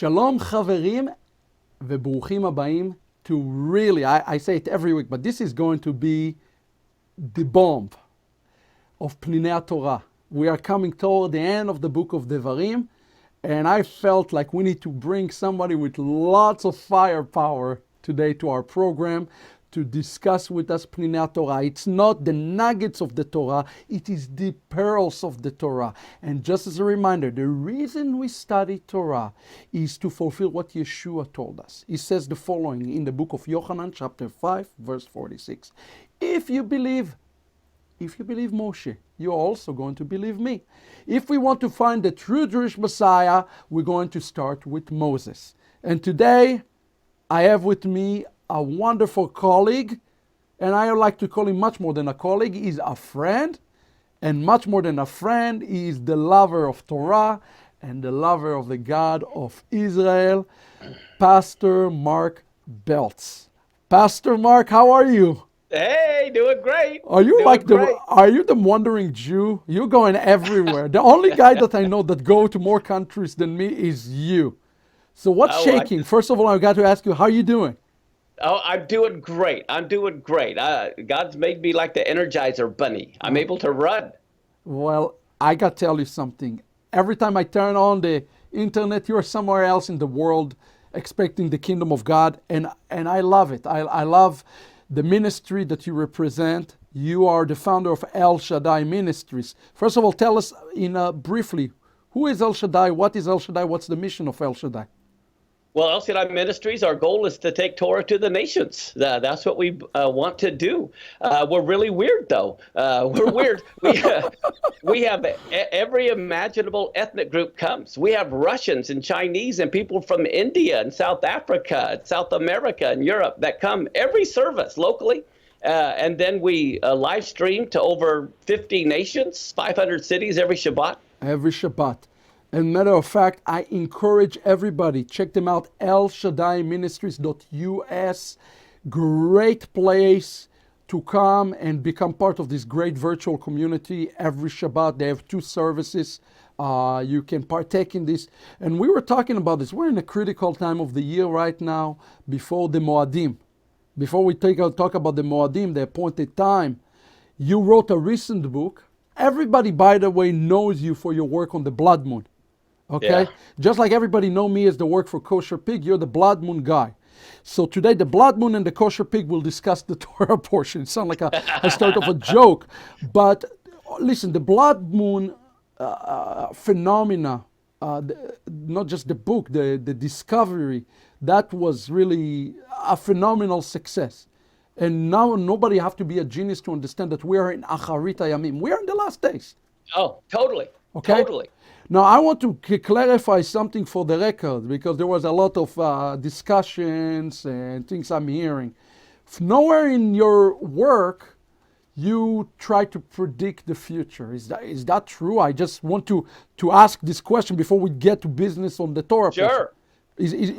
Shalom Chaverim וברוכים הבאים to really, I say it every week, but this is going to be the bomb of Pninei Torah. We are coming toward the end of the book of Devarim, and I felt like we need to bring somebody with lots of firepower today to our program to discuss with us Pninei Torah. It's not the nuggets of the Torah, it is the pearls of the Torah. And just as a reminder, the reason we study Torah is to fulfill what Yeshua told us. He says the following in the book of Yochanan, chapter 5, verse 46. If you believe Moshe, you're also going to believe me. If we want to find the true Jewish Messiah, we're going to start with Moses. And today, I have with me a wonderful colleague, and I like to call him much more than a colleague. He's a friend, and much more than a friend, he is the lover of Torah and the lover of the God of Israel, Pastor Mark Beltz. Pastor Mark, how are you? Hey, doing great. Are you Doing are you the wandering Jew? You're going everywhere. The only guy that I know that go to more countries than me is you. So what's Oh, shaking? First of all, I got to ask you, how are you doing? I'm doing great. I'm doing great. God's made me like the Energizer Bunny. I'm able to run. Well, I got to tell you something. Every time I turn on the internet, you're somewhere else in the world expecting the kingdom of God, and I love it. I love the ministry that you represent. You are the founder of El Shaddai Ministries. First of all, tell us briefly, who is El Shaddai? What is El Shaddai? What's the mission of El Shaddai? Well, El Shaddai Ministries, our goal is to take Torah to the nations. That's what we want to do. We're really weird, though. We're weird. We have every imaginable ethnic group comes. We have Russians and Chinese and people from India and South Africa, South America and Europe that come every service locally. And then we live stream to over 50 nations, 500 cities every Shabbat. Every Shabbat. And matter of fact, I encourage everybody, check them out, elshaddaiministries.us. Great place to come and become part of this great virtual community. Every Shabbat, they have 2 services. You can partake in this. And we were talking about this. We're in a critical time of the year right now, before the Moadim. Before we talk about the Moadim, the appointed time, you wrote a recent book. Everybody, by the way, knows you for your work on the blood moon. Okay? Yeah. Just like everybody know me as the work for kosher pig, you're the blood moon guy. So today, the blood moon and the kosher pig will discuss the Torah portion. It sounds like a start of a joke. But listen, the blood moon phenomena, not just the book, the discovery, that was really a phenomenal success. And now nobody have to be a genius to understand that we are in Acharit Hayamim. We are in the last days. Oh, totally. Okay? Totally. Now, I want to clarify something for the record, because there was a lot of discussions and things I'm hearing. Nowhere in your work you try to predict the future. Is that true? I just want to ask this question before we get to business on the Torah. Sure. Is,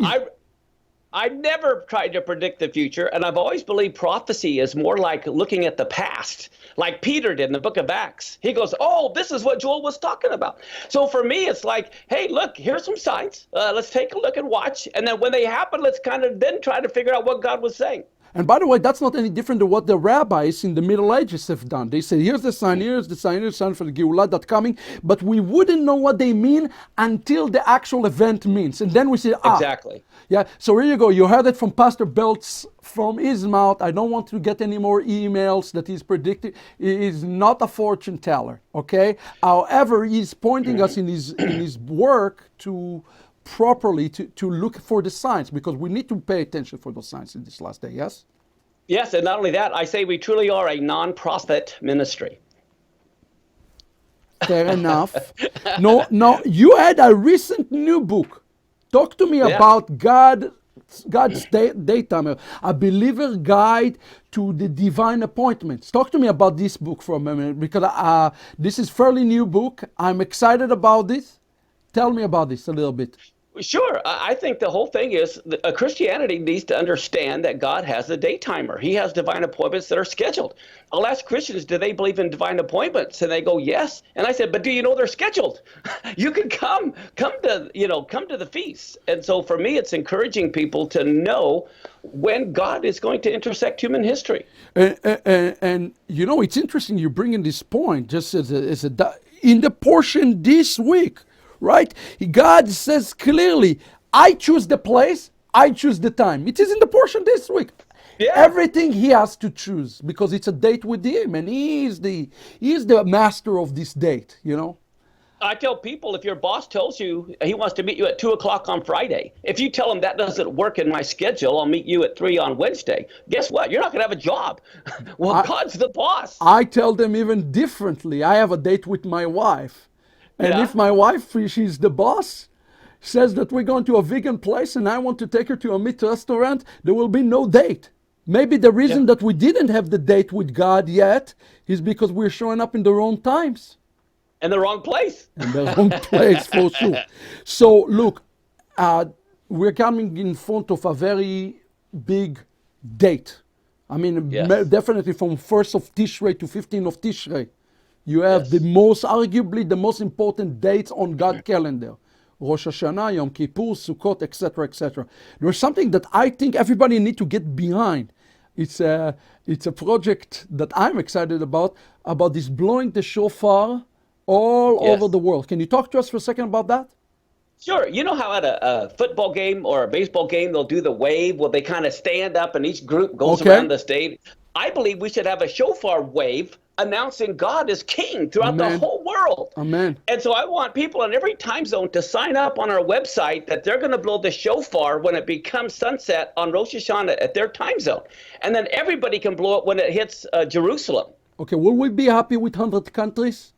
I never tried to predict the future, and I've always believed prophecy is more like looking at the past, like Peter did in the book of Acts. He goes, oh, this is what Joel was talking about. So for me, it's like, hey, look, here's some signs. Let's take a look and watch. And then when they happen, let's kind of then try to figure out what God was saying. And by the way, that's not any different than what the rabbis in the Middle Ages have done. They say, here's the sign, here's the sign for the Geulah that's coming, but we wouldn't know what they mean until the actual event means. And then we say, Exactly. Yeah, so here you go. You heard it from Pastor Beltz from his mouth. I don't want to get any more emails that he's predicting. He is not a fortune teller, okay? However, he's pointing us in his work to properly to look for the signs, because we need to pay attention for those signs in this last day, yes? Yes, and not only that, I say we truly are a non-profit ministry. Fair enough. No, you had a recent new book. Talk to me about God's daytime, a believer guide to the divine appointments. Talk to me about this book for a minute, because this is fairly new book. I'm excited about this. Tell me about this a little bit. Sure. I think the whole thing is Christianity needs to understand that God has a day timer. He has divine appointments that are scheduled. I'll ask Christians, do they believe in divine appointments? And they go, yes. And I said, but do you know they're scheduled? You can come to the feast. And so for me, it's encouraging people to know when God is going to intersect human history. And it's interesting you're bringing this point just in the portion this week, right? God says clearly, I choose the place, I choose the time. It is in the portion this week. Yeah. Everything he has to choose because it's a date with him, and he is the master of this date. I tell people, if your boss tells you he wants to meet you at 2 o'clock on Friday, if you tell him that doesn't work in my schedule, I'll meet you at 3 on Wednesday. Guess what? You're not going to have a job. Well, God's the boss. I tell them even differently. I have a date with my wife, and Yeah. if my wife, she's the boss, says that we're going to a vegan place and I want to take her to a meat restaurant, there will be no date. Maybe the reason that we didn't have the date with God yet is because we're showing up in the wrong times. In the wrong place. In the wrong place, for sure. So, look, we're coming in front of a very big date. I mean, Yes. definitely from 1st of Tishrei to 15th of Tishrei. You have Yes. arguably the most important dates on God's calendar. Rosh Hashanah, Yom Kippur, Sukkot, etc., etc. There's something that I think everybody need to get behind. It's a project that I'm excited about this blowing the shofar all Yes. over the world. Can you talk to us for a second about that? Sure. You know how at a football game or a baseball game, they'll do the wave where they kind of stand up and each group goes Okay. around the stage? I believe we should have a shofar wave announcing God is king throughout the Amen. whole world. Amen. And so I want people in every time zone to sign up on our website that they're going to blow the shofar when it becomes sunset on Rosh Hashanah at their time zone. And then everybody can blow it when it hits Jerusalem. Okay, will we be happy with 100 countries?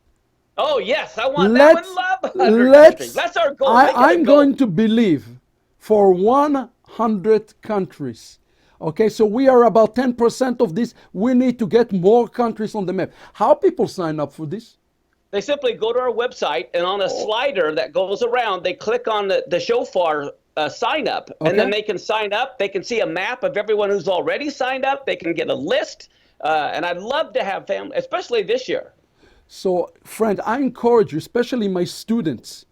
Oh, yes, I want that one. Love 100 let's, countries. That's our goal. Make it a I'm goal. going to believe for 100 countries. Okay, so we are about 10% of this. We need to get more countries on the map. How people sign up for this? They simply go to our website, and on a slider that goes around, they click on the shofar sign up, and then Okay. they can sign up. They can see a map of everyone who's already signed up. They can get a list, and I'd love to have family, especially this year. So, friend, I encourage you, especially my students,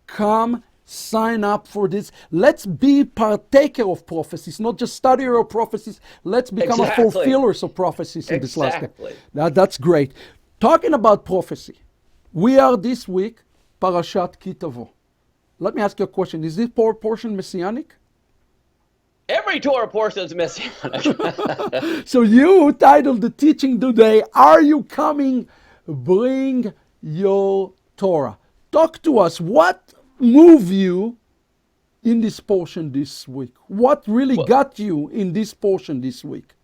come sign up for this. Let's be partaker of prophecies, not just studier of prophecies. Let's become Exactly. a fulfillers of prophecies in this last day. Exactly. That's great. Talking about prophecy, we are this week, Parashat Ki Tavo. Let me ask you a question. Is this portion messianic? Every Torah portion is messianic. So you titled the teaching today, Are You Coming? Bring Your Torah. Talk to us. What moved you in this portion this week? What really got you in this portion this week?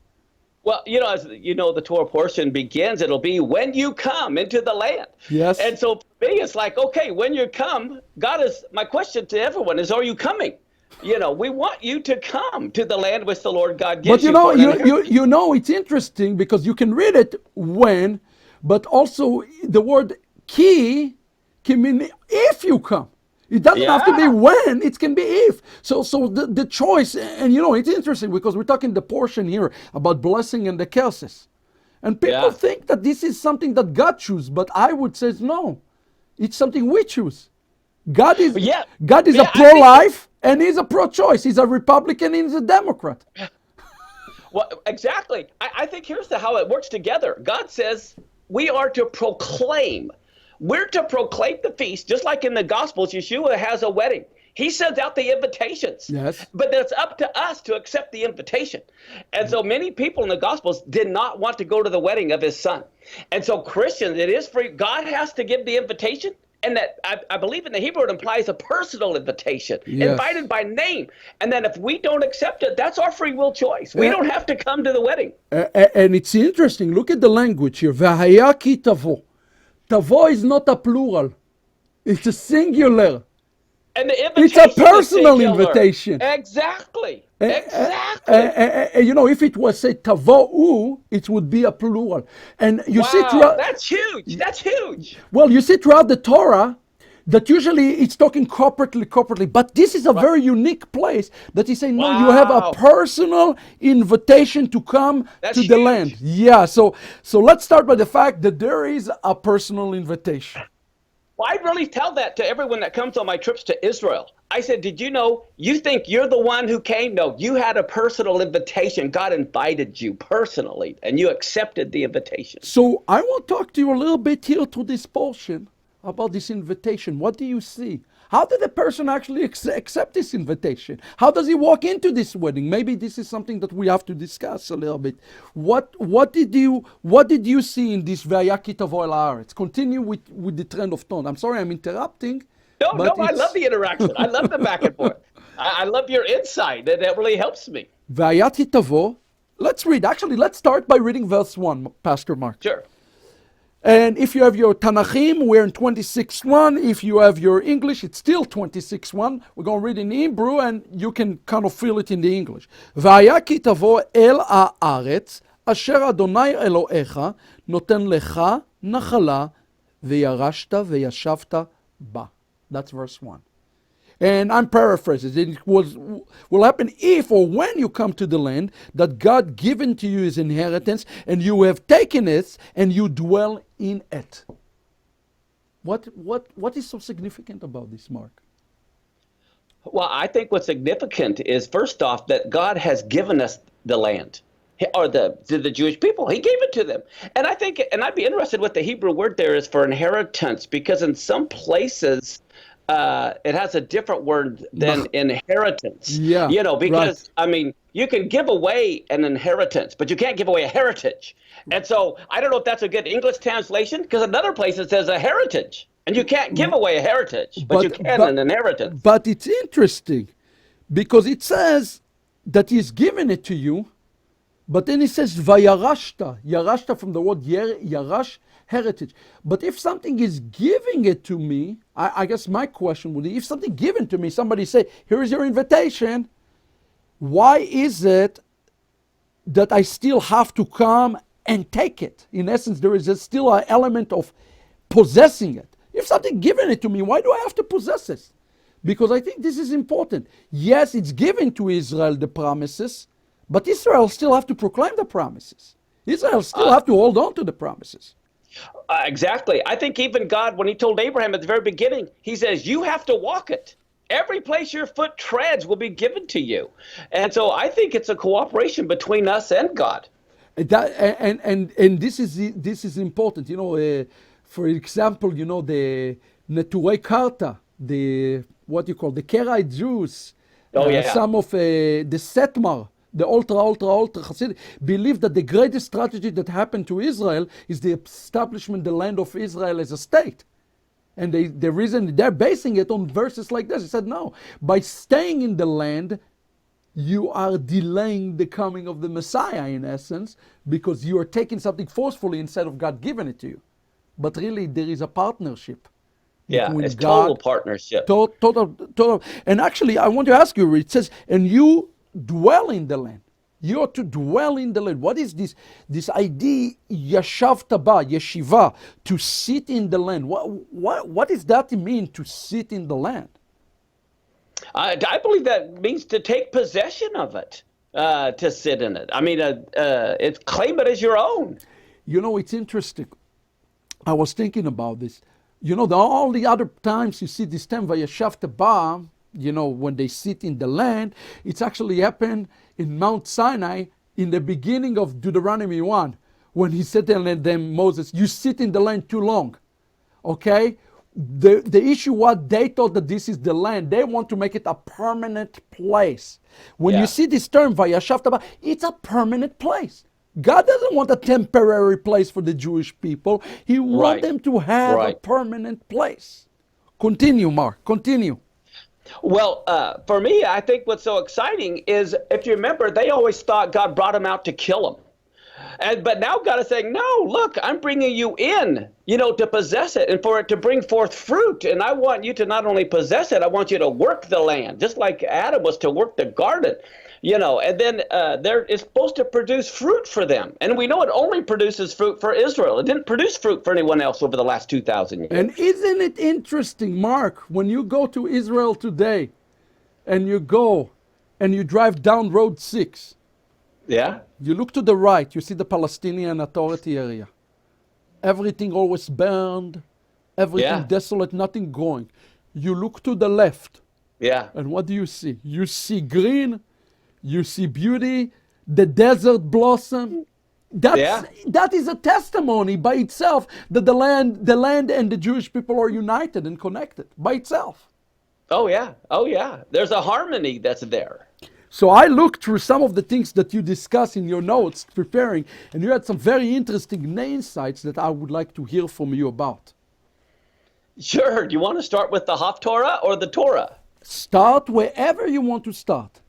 Well, as you know, the Torah portion begins, it'll be when you come into the land. Yes. And so for me, it's like, okay, when you come, my question to everyone is, are you coming? We want you to come to the land which the Lord God gives But you. For an inheritance. it's interesting because you can read it when, but also the word ki can mean if you come. It doesn't have to be Yeah. when, it can be if. So the choice, and it's interesting because we're talking the portion here about blessing and the curses. And people Yeah. think that this is something that God chooses, but I would say no. It's something we choose. God is Yeah. God is Yeah, a I think- pro-life and he's a pro-choice. He's a Republican and he's a Democrat. Well, exactly. I think here's how it works together. God says we are to proclaim. We're to proclaim the feast, just like in the Gospels, Yeshua has a wedding. He sends out the invitations. Yes. But it's up to us to accept the invitation. And so many people in the Gospels did not want to go to the wedding of his son. And so Christians, it is free. God has to give the invitation. And that I believe in the Hebrew, it implies a personal invitation, Yes. invited by name. And then if we don't accept it, that's our free will choice. We Yeah. don't have to come to the wedding. And it's interesting. Look at the language here. V'haya ki tavo. Tavo is not a plural. It's a singular. And the It's invitation a is personal singular. invitation. Exactly. Exactly. If it was say tavo'u, it would be a plural. And you see Wow, throughout, that's huge. That's huge. well, you see throughout the Torah, that usually it's talking corporately, but this is a very unique place that he's saying, no, you have a Wow. personal invitation to come That's to the huge. land. Yeah, so let's start by the fact that there is a personal invitation. Well, I really tell that to everyone that comes on my trips to Israel. I said, did you know, you think you're the one who came? No, you had a personal invitation. God invited you personally, and you accepted the invitation. So I want to talk to you a little bit here to this portion about this invitation. What do you see? How did the person actually accept this invitation? How does he walk into this wedding? Maybe this is something that we have to discuss a little bit. What did you see in this Parashat Ki Tavo el haaretz? Continue with the trend of thought. I'm sorry I'm interrupting. No, But I love the interaction. I love the back and forth. I love your insight. That really helps me. Parashat Ki Tavo. Let's read. Actually, let's start by reading verse 1, Pastor Mark. Sure. And if you have your Tanachim, we're in 26:1. If you have your English, it's still 26:1. We're going to read in Hebrew, and you can kind of feel it in the English. והיה כי תבוא אל הארץ, אשר אדוני אלוהיך נותן לך נחלה, וירשת וישבת בה. That's verse 1. And I'm paraphrasing. It will happen if or when you come to the land that God given to you as inheritance, and you have taken it, and you dwell in it. What is so significant about this, Mark? Well, I think what's significant is, first off, that God has given us the land, or to the Jewish people. He gave it to them. And I think, and I'd be interested what the Hebrew word there is for inheritance, because in some places, it has a different word than inheritance. Yeah, because, right. I mean, you can give away an inheritance, but you can't give away a heritage. And so I don't know if that's a good English translation, because another place it says a heritage. And you can't give away a heritage, but you can an inheritance. But it's interesting, because it says that he's given it to you, but then it says vayarashta. Yarashta from the word yarash, heritage. But if something is giving it to me, I guess my question would be, if something given to me, somebody say, here is your invitation, why is it that I still have to come and take it? In essence, there is still an element of possessing it. If something given it to me, why do I have to possess it? Because I think this is important. Yes, it's given to Israel, the promises, but Israel still have to proclaim the promises. Israel still have to hold on to the promises. Exactly. I think even God, when he told Abraham at the very beginning, he says, you have to walk it. Every place your foot treads will be given to you. And so I think it's a cooperation between us and God. And this is important. For example, the Neturei Karta, the Karaite Jews, some of the Setmar, the ultra Hasidic, believe that the greatest strategy that happened to Israel is the establishment of the land of Israel as a state. And the reason they're basing it on verses like this, he said, no, by staying in the land, you are delaying the coming of the Messiah, in essence, because you are taking something forcefully instead of God giving it to you. But really, there is a partnership. Yeah, it's total partnership. Total. And actually, I want to ask you, it says, and you dwell in the land. You are to dwell in the land. What is this idea, yashavta ba, yeshiva, to sit in the land? What does that mean, to sit in the land? I believe that means to take possession of it, to sit in it. I mean, it's claim it as your own. It's interesting. I was thinking about this. All the other times you see this term, vayashavta ba, when they sit in the land, it's actually happened in Mount Sinai in the beginning of Deuteronomy 1, when he said to them, Moses, you sit in the land too long. Okay? The issue was they thought that this is the land. They want to make it a permanent place. When you see this term, vayashavta ba, it's a permanent place. God doesn't want a temporary place for the Jewish people. He wants them to have a permanent place. Continue, Mark. Continue. Well, for me, I think what's so exciting is, if you remember, they always thought God brought them out to kill them. But now God is saying, no, look, I'm bringing you in, to possess it and for it to bring forth fruit. And I want you to not only possess it, I want you to work the land, just like Adam was to work the garden, and then it's supposed to produce fruit for them. And we know it only produces fruit for Israel. It didn't produce fruit for anyone else over the last 2,000 years. And isn't it interesting, Mark, when you go to Israel today and you go and you drive down Road 6, Yeah. you look to the right, you see the Palestinian Authority area. Everything always burned, everything Yeah. desolate, nothing growing. You look to the left, Yeah. and what do you see? You see green, you see beauty, the desert blossom. Yeah. That is a testimony by itself that the land and the Jewish people are united and connected by itself. Oh, yeah. Oh, yeah. There's a harmony that's there. So I looked through some of the things that you discuss in your notes preparing, and you had some very interesting insights that I would like to hear from you about. Sure. Do you want to start with the Haftorah or the Torah? Start wherever you want to start.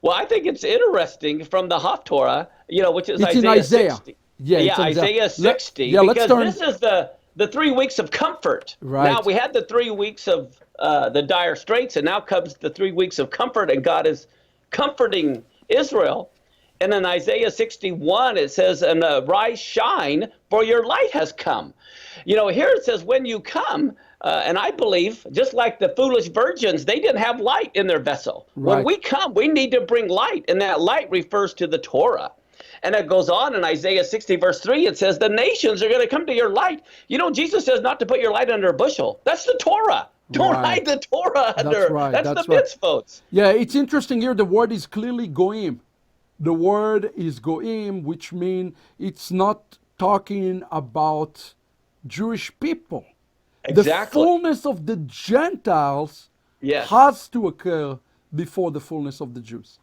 Well, I think it's interesting from the Haftorah, which is It's in Isaiah Isaiah. 60. Yeah, Yeah, it's in Isaiah 60. yeah, let's because turn- this is the 3 weeks of comfort. Right. Now, we had the 3 weeks of the dire straits, and now comes the 3 weeks of comfort, and God is comforting Israel. And in Isaiah 61, it says, and rise, shine, for your light has come. Here it says, when you come, and I believe, just like the foolish virgins, they didn't have light in their vessel. Right. When we come, we need to bring light, and that light refers to the Torah. And it goes on in Isaiah 60, verse 3, it says, the nations are going to come to your light. Jesus says not to put your light under a bushel. That's the Torah. Don't Right. hide the Torah That's under. right, That's that's the right. mitzvot. Yeah, it's interesting here. The word is clearly goim. The word is goim, which means it's not talking about Jewish people. Exactly. The fullness of the Gentiles Yes. has to occur before the fullness of the Jews.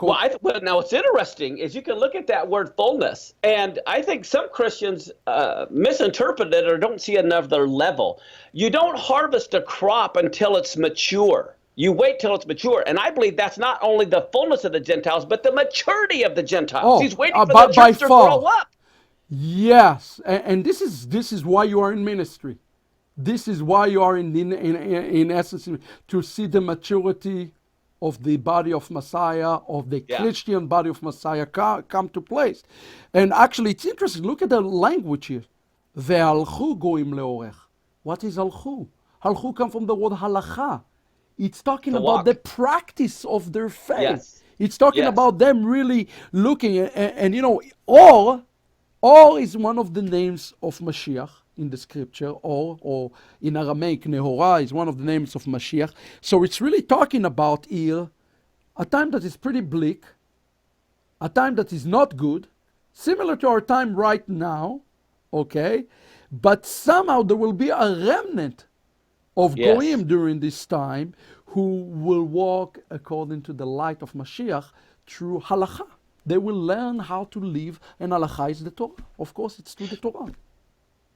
Well, now what's interesting is you can look at that word fullness, and I think some Christians misinterpret it or don't see another level. You don't harvest a crop until it's mature. You wait till it's mature, and I believe that's not only the fullness of the Gentiles, but the maturity of the Gentiles. Oh, He's waiting for by the church to far. grow up. Yes, and this is why you are in ministry. This is why you are in essence to see the maturity of the body of Messiah, of the Yeah. Christian body of Messiah come to place. And actually, it's interesting. Look at the language here. Ve'alchu goim leorech. What is alchu? Alchu come from the word halacha. It's talking To about walk. the practice of their faith. Yes. It's talking Yes. about them really looking, and or is one of the names of Mashiach in the scripture, or in Aramaic, Nehorah is one of the names of Mashiach. So it's really talking about here a time that is pretty bleak, a time that is not good, similar to our time right now, okay? But somehow there will be a remnant of Yes. Goyim during this time who will walk according to the light of Mashiach through halacha. They will learn how to live, and halacha is the Torah. Of course, it's through the Torah.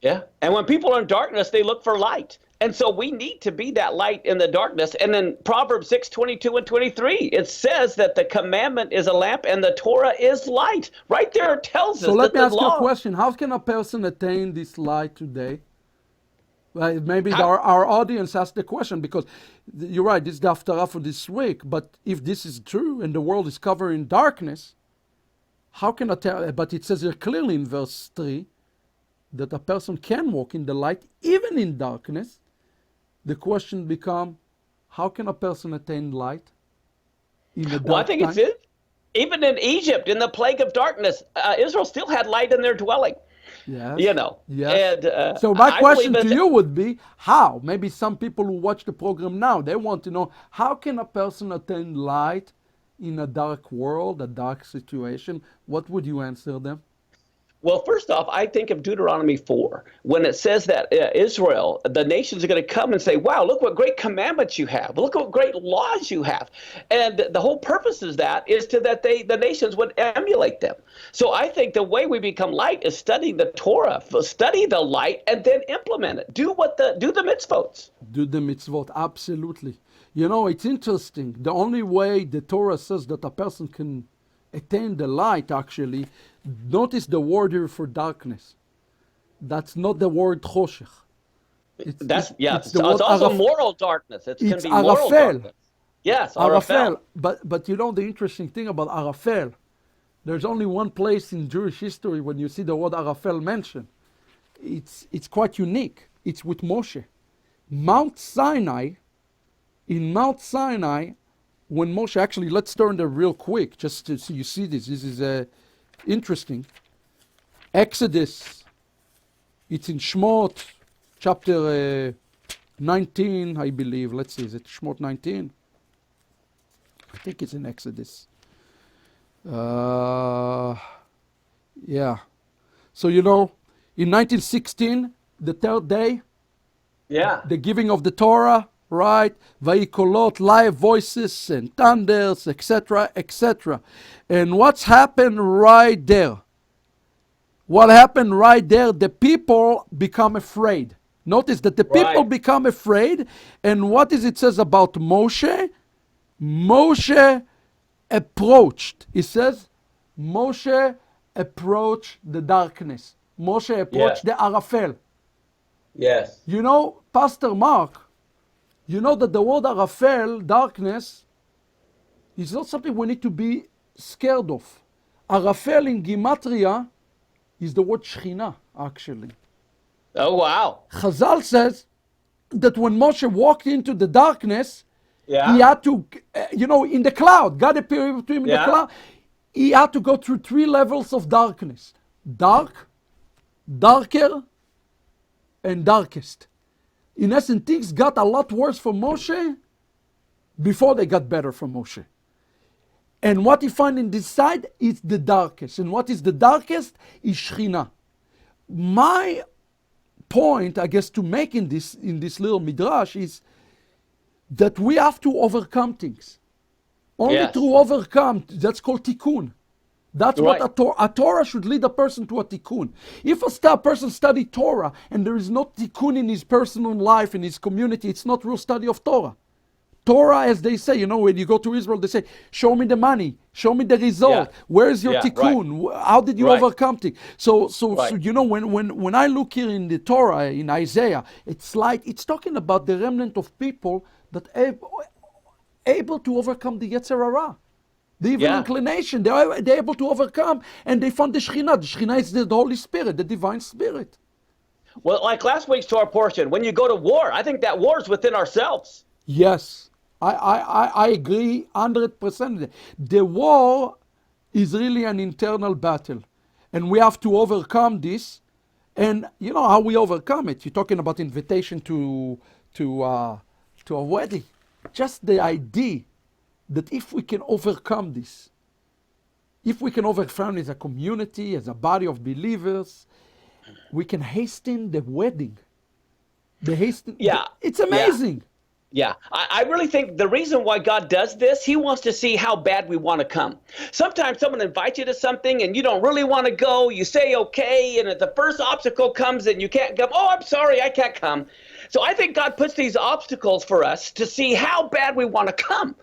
Yeah. And when people are in darkness, they look for light. And so we need to be that light in the darkness. And then Proverbs 6:22 and 23, it says that the commandment is a lamp and the Torah is light. Right there it tells us So let that me the ask you a law. question. How can a person attain this light today? Well, maybe How- our audience asked the question because you're right, this is the Haftarah for this week. But if this is true and the world is covered in darkness, how can I tell? But it says here clearly in verse 3 that a person can walk in the light even in darkness. The question becomes, how can a person attain light in the dark Well, I think time? it's it. Even in Egypt, in the plague of darkness, Israel still had light in their dwelling. Yes. And So my I question believe to you would be, how? Maybe some people who watch the program now, they want to know, how can a person attain light in a dark world, a dark situation? What would you answer them? Well, first off, I think of Deuteronomy 4, when it says that Israel, the nations are going to come and say, wow, look what great commandments you have. Look what great laws you have. And the whole purpose is that the nations would emulate them. So I think the way we become light is study the Torah, study the light, and then implement it. Do the mitzvot. Do the mitzvot, absolutely. You know, it's interesting. The only way the Torah says that a person can attain the light, actually, notice the word here for darkness. That's not the word choshech. It's the word it's also moral darkness. It can it's be moral arafel. darkness. Yes, Arafel. arafel. But you know the interesting thing about arafel, there's only one place in Jewish history when you see the word arafel mentioned. It's quite unique. It's with Moshe. Mount Sinai, in Mount Sinai, when Moshe, actually, let's turn there real quick, just to so you see this. This is interesting. Exodus, it's in Shmot, chapter 19, I believe. Let's see, is it Shmot 19? I think it's in Exodus. Yeah. So, you know, in 1916, the third day, Yeah. the giving of the Torah, right? Vayikolot, live voices and thunders, etc., etc. And what's happened right there? What happened right there? The people become afraid. Notice that the people Right. become afraid. And what is it says about Moshe? Moshe approached. It says, Moshe approached the darkness. Moshe approached the Arafel. Yes. You know, Pastor Mark, you know that the word Arafel, darkness, is not something we need to be scared of. Arafel in Gematria is the word Shechina, actually. Oh, wow. Chazal says that when Moshe walked into the darkness, Yeah. he had to, in the cloud, God appeared to him in the Yeah. cloud. He had to go through 3 levels of darkness. Dark, darker, and darkest. In essence, things got a lot worse for Moshe before they got better for Moshe. And what he found in this side is the darkest. And what is the darkest is Shechina. My point, I guess, to make in this little midrash is that we have to overcome things. Only Yes. to overcome, that's called tikkun. That's Right. what a Torah should lead a person to a tikkun. If a person study Torah and there is no tikkun in his personal life, in his community, it's not real study of Torah. Torah, as they say, when you go to Israel, they say, show me the money, show me the result. Yeah. Where is your Yeah, tikkun? How did you Right. overcome things? So Right. when I look here in the Torah, in Isaiah, it's talking about the remnant of people that able to overcome the Yetzer Hara. The evil Yeah. inclination, they're able to overcome, and they found the Shekhinah. The Shekhinah is the Holy Spirit, the divine spirit. Well, like last week's Torah portion, when you go to war, I think that war is within ourselves. Yes, I agree 100%. The war is really an internal battle, and we have to overcome this. And you know how we overcome it. You're talking about invitation to a wedding. Just the idea that if we can overcome this, if we can overcome as a community, as a body of believers, we can hasten the wedding. Yeah. It's amazing. Yeah, I really think the reason why God does this, he wants to see how bad we want to come. Sometimes someone invites you to something and you don't really want to go. You say okay, and if the first obstacle comes and you can't come, oh, I'm sorry, I can't come. So I think God puts these obstacles for us to see how bad we want to come.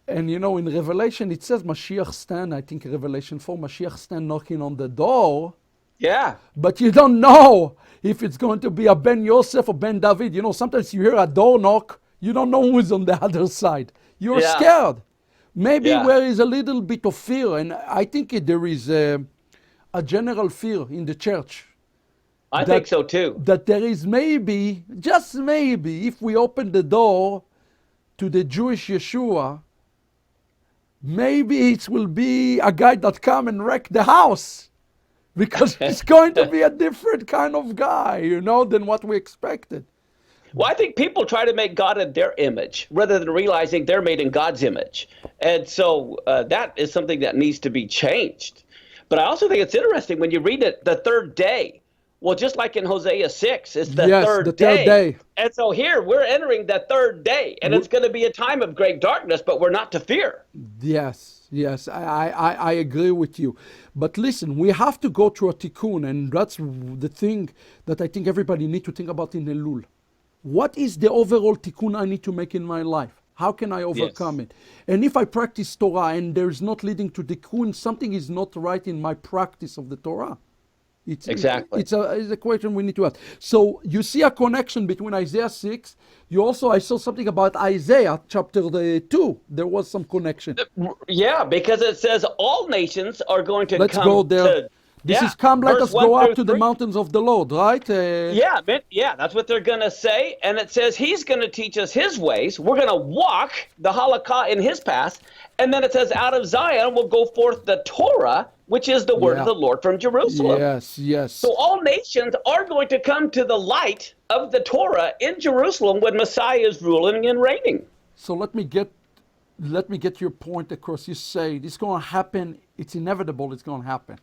And in Revelation it says Mashiach stand, I think Revelation 4, Mashiach stand knocking on the door. Yeah. But you don't know if it's going to be a Ben Yosef or Ben David. Sometimes you hear a door knock, you don't know who's on the other side. You're scared. Maybe there is a little bit of fear, and I think there is a general fear in the church. I think so too. That there is maybe, just maybe, if we open the door to the Jewish Yeshua, maybe it will be a guy that come and wreck the house. Because he's going to be a different kind of guy, than what we expected. Well, I think people try to make God in their image rather than realizing they're made in God's image. And so that is something that needs to be changed. But I also think it's interesting when you read it, the third day. Well, just like in Hosea 6, it's the third day. And so here we're entering the third day, and it's going to be a time of great darkness, but we're not to fear. Yes, I agree with you. But listen, we have to go through a tikkun, and that's the thing that I think everybody needs to think about in Elul. What is the overall tikkun I need to make in my life? How can I overcome it? And if I practice Torah and there is not leading to tikkun, something is not right in my practice of the Torah. Exactly. It's a question we need to ask. So you see a connection between Isaiah 6. I saw something about Isaiah chapter 2. There was some connection. Yeah, because it says all nations are going to Let's come go there. to. This Yeah, is come, let verse us go 1 up through to the 3. mountains of the Lord, right? Yeah, that's what they're going to say. And it says he's going to teach us his ways. We're going to walk the halakha in his path. And then it says out of Zion will go forth the Torah, which is the word of the Lord from Jerusalem. Yes. So all nations are going to come to the light of the Torah in Jerusalem when Messiah is ruling and reigning. So let me get your point across. You say this is going to happen. It's inevitable. It's going to happen.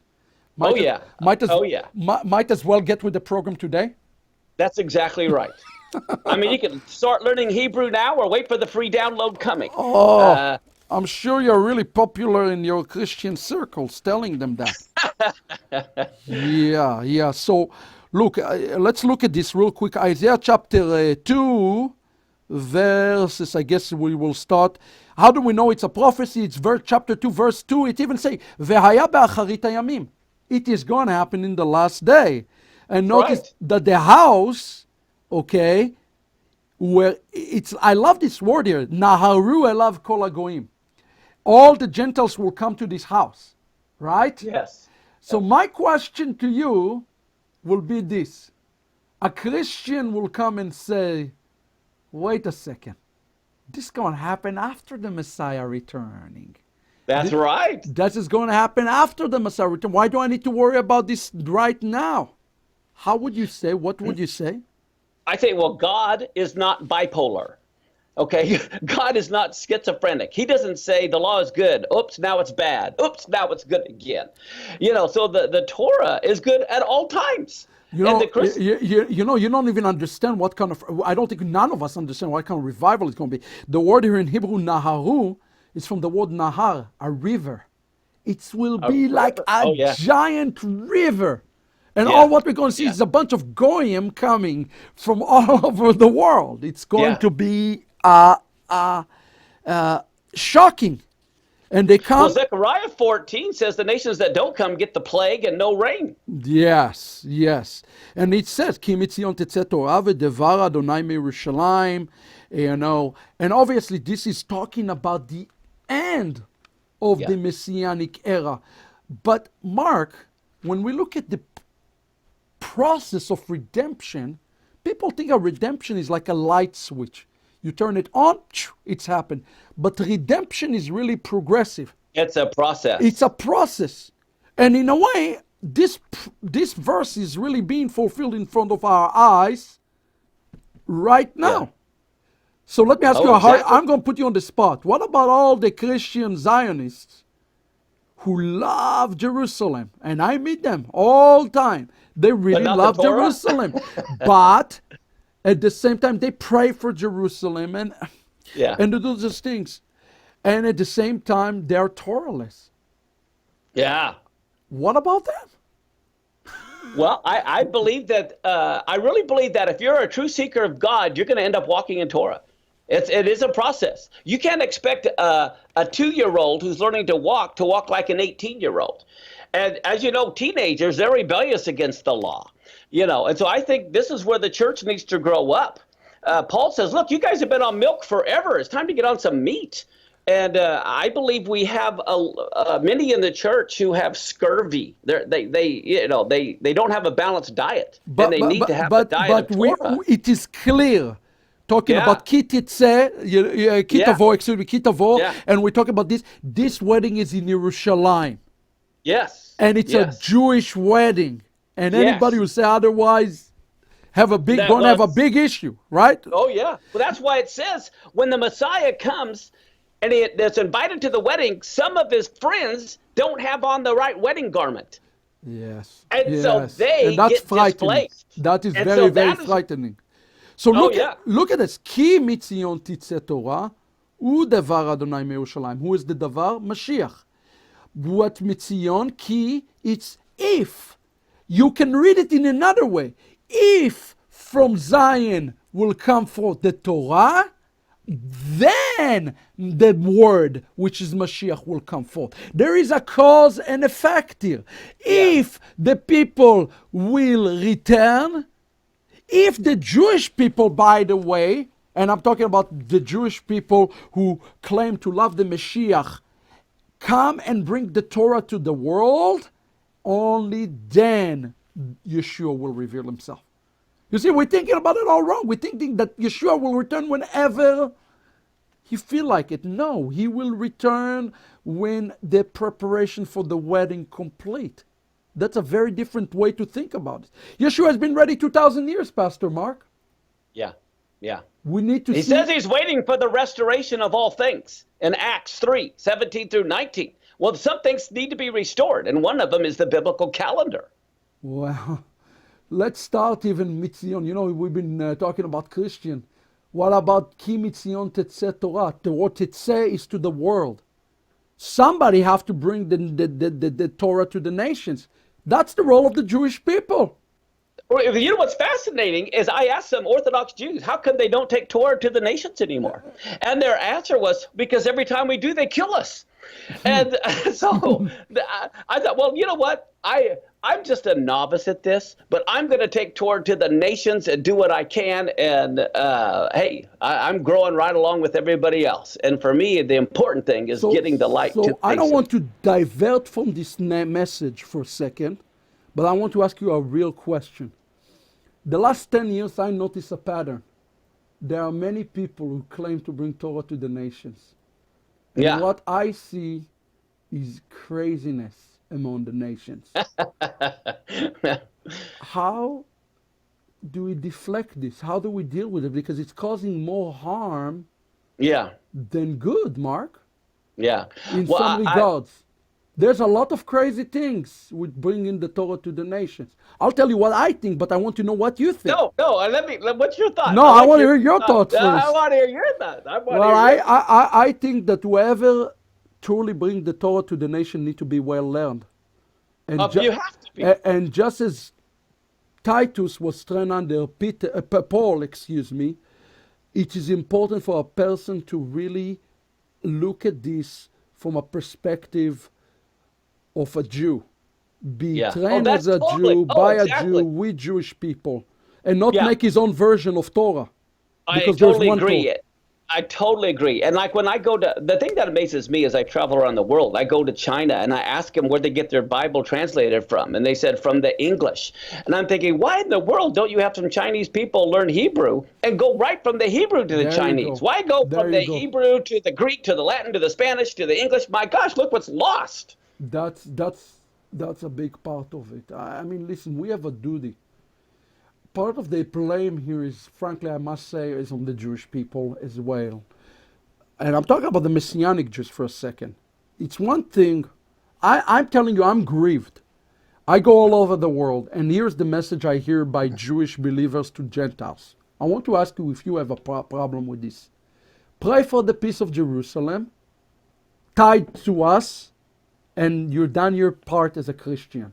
Might as well get with the program today. That's exactly right. I mean, you can start learning Hebrew now or wait for the free download coming. I'm sure you're really popular in your Christian circles telling them that. Yeah. So, look, let's look at this real quick. Isaiah chapter 2, verses, I guess we will start. How do we know it's a prophecy? It's chapter 2, verse 2. It even says, V'haya be'acharit hayamim. It is going to happen in the last day. And notice that the house, okay, where I love this word here, Naharu elav kol hagoyim. All the Gentiles will come to this house, right? Yes. So my question to you will be this. A Christian will come and say, wait a second, this is going to happen after the Messiah returning. That's right. That is going to happen after the Messiah return. Why do I need to worry about this right now? How would you say? What would you say? I say, well, God is not bipolar. Okay, God is not schizophrenic. He doesn't say the law is good. Oops, now it's bad. Oops, now it's good again. So the Torah is good at all times. You don't even understand what kind of, I don't think none of us understand what kind of revival it's going to be. The word here in Hebrew, naharu, is from the word nahar, a river. It will be like a giant river. And all what we're going to see is a bunch of goyim coming from all over the world. It's going to be shocking. And they come. Well, Zechariah 14 says the nations that don't come get the plague and no rain. Yes. And it says, Ki mitzion tetzeh Torah v'devar Adonai meYerushalayim. And obviously this is talking about the end of the Messianic era. But Mark, when we look at the process of redemption, people think of redemption is like a light switch. You turn it on, it's happened. But redemption is really progressive. It's a process. It's a process. And in a way, this verse is really being fulfilled in front of our eyes right now. Yeah. So let me ask you, I'm going to put you on the spot. What about all the Christian Zionists who love Jerusalem? And I meet them all the time. They really love Jerusalem. But at the same time, they pray for Jerusalem and do those things. And at the same time, they're Torahless. Yeah. What about them? Well, I believe that, I really believe that if you're a true seeker of God, you're going to end up walking in Torah. It is a process. You can't expect a 2-year-old who's learning to walk like an 18-year-old. And as you know, teenagers, they're rebellious against the law. And so I think this is where the church needs to grow up. Paul says, look, you guys have been on milk forever. It's time to get on some meat. And I believe we have many in the church who have scurvy. They don't have a balanced diet, and they need to have a diet of Torah. It is clear. Talking about Ki Tavo, and we talk about this. This wedding is in Yerushalayim. Yes. And it's a Jewish wedding. And anybody who say otherwise have a big issue, right? Oh yeah. Well, that's why it says when the Messiah comes and that's invited to the wedding, some of his friends don't have on the right wedding garment. Yes. And so they get displaced. That is very frightening. So look at this. Ki mitzion titzeh Torah, u'devar Adonai meYerushalayim. Who is the davar? Mashiach. What mitzion? Ki, it's if. You can read it in another way. If from Zion will come forth the Torah, then then the word, which is Mashiach, will come forth. There is a cause and effect here. If the people will return, if the Jewish people, by the way, and I'm talking about the Jewish people who claim to love the Mashiach, come and bring the Torah to the world, only then Yeshua will reveal himself. You see, we're thinking about it all wrong. We're thinking that Yeshua will return whenever he feel like it. No, he will return when the preparation for the wedding complete. That's a very different way to think about it. Yeshua has been ready 2,000 years, Pastor Mark. Yeah, yeah. We need to He says he's waiting for the restoration of all things in Acts 3:17 through 19. Well, some things need to be restored, and one of them is the biblical calendar. Well, let's start even Mitzion. You know, we've been talking about Christian. What about Ki Mitzion Tetzeh Torah? What Tetzeh is to the world. Somebody have to bring the Torah to the nations. That's the role of the Jewish people. You know what's fascinating is I asked some Orthodox Jews, how come they don't take Torah to the nations anymore? And their answer was, because every time we do, they kill us. And so I thought, well, you know what? I'm just a novice at this, but I'm going to take Torah to the nations and do what I can. And hey, I'm growing right along with everybody else. And for me, the important thing is getting the light to the I don't nations. want to divert from this message for a second, but I want to ask you a real question. The last 10 years, I noticed a pattern. There are many people who claim to bring Torah to the nations. And what I see is craziness among the nations. How do we deflect this? How do we deal with it? Because it's causing more harm than good, Mark. Yeah. In some regards. There's a lot of crazy things with bringing the Torah to the nations. I'll tell you what I think, but I want to know what you think. No, what's your thought? No, I want to hear your thoughts first. I want to hear your thoughts. I think that whoever truly brings the Torah to the nation need to be well learned. And you have to be. And just as Titus was trained under Paul, it is important for a person to really look at this from a perspective of a Jew. Be trained as a Jew, by a Jew, with Jewish people, and not make his own version of Torah. I totally agree. I totally agree. And like when I go to, the thing that amazes me is I travel around the world. I go to China and I ask them where they get their Bible translated from. And they said from the English. And I'm thinking, why in the world don't you have some Chinese people learn Hebrew and go right from the Hebrew to the Chinese? Why go from the Hebrew to the Greek to the Latin to the Spanish to the English? My gosh, look what's lost. That's a big part of it. I mean, listen, we have a duty. Part of the blame here is, frankly, I must say, is on the Jewish people as well. And I'm talking about the Messianic Jews for a second. It's one thing, I'm telling you, I'm grieved. I go all over the world, and here's the message I hear by Jewish believers to Gentiles. I want to ask you if you have a problem with this. Pray for the peace of Jerusalem, tied to us, and you're done your part as a Christian.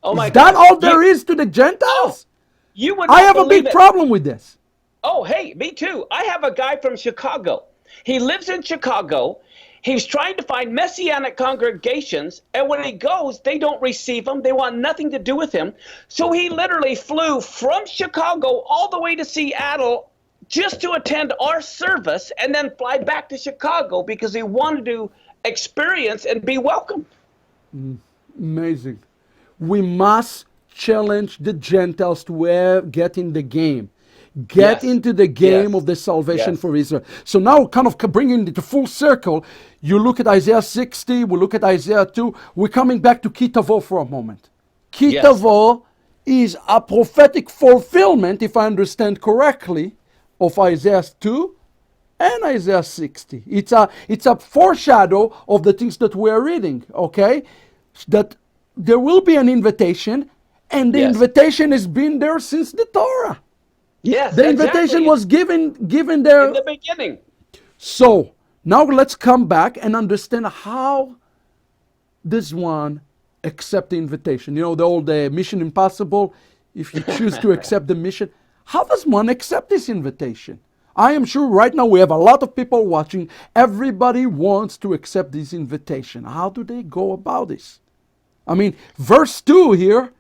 Oh my God. Is that all there is to the Gentiles? You would I have a big problem with this. Oh, hey, me too. I have a guy from Chicago. He lives in Chicago. He's trying to find Messianic congregations, and when he goes, they don't receive him. They want nothing to do with him. So he literally flew from Chicago all the way to Seattle just to attend our service and then fly back to Chicago because he wanted to experience and be welcomed. Amazing. We must challenge the Gentiles to get in the game. Get into the game of the salvation for Israel. So now, kind of bringing it to full circle, you look at Isaiah 60, we look at Isaiah 2, we're coming back to Ki Tavo for a moment. Ki Tavo is a prophetic fulfillment, if I understand correctly, of Isaiah 2 and Isaiah 60. It's a foreshadow of the things that we're reading, okay? That there will be an invitation, and the invitation has been there since the Torah. Yes, the invitation was given there in the beginning. So now let's come back and understand how does one accept the invitation. You know, the old Mission Impossible. If you choose to accept the mission, how does one accept this invitation? I am sure right now we have a lot of people watching. Everybody wants to accept this invitation. How do they go about this? I mean, verse 2 here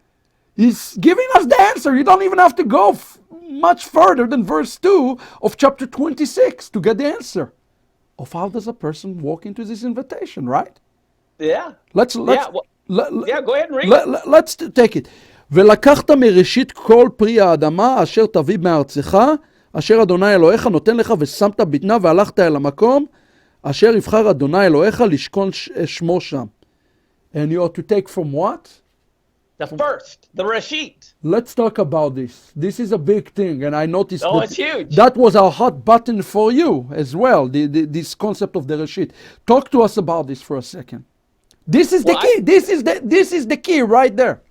is giving us the answer. You don't even have to go much further than verse 2 of chapter 26 to get the answer of how does a person walk into this invitation, right? Yeah. Let's Go ahead and read it. let's take it. ולקחת מראשית כל פרי האדמה אשר תביא מארצך אשר אדוני אלוהיך נותן לך ושמת בטנה והלכת אל המקום אשר יבחר אדוני אלוהיך לשכון שמו שם. And you ought to take from what? The first, the Reshit. Let's talk about this. This is a big thing, and I noticed it's huge. That was a hot button for you as well, this concept of the Reshit. Talk to us about this for a second. This is the key. This is the key right there.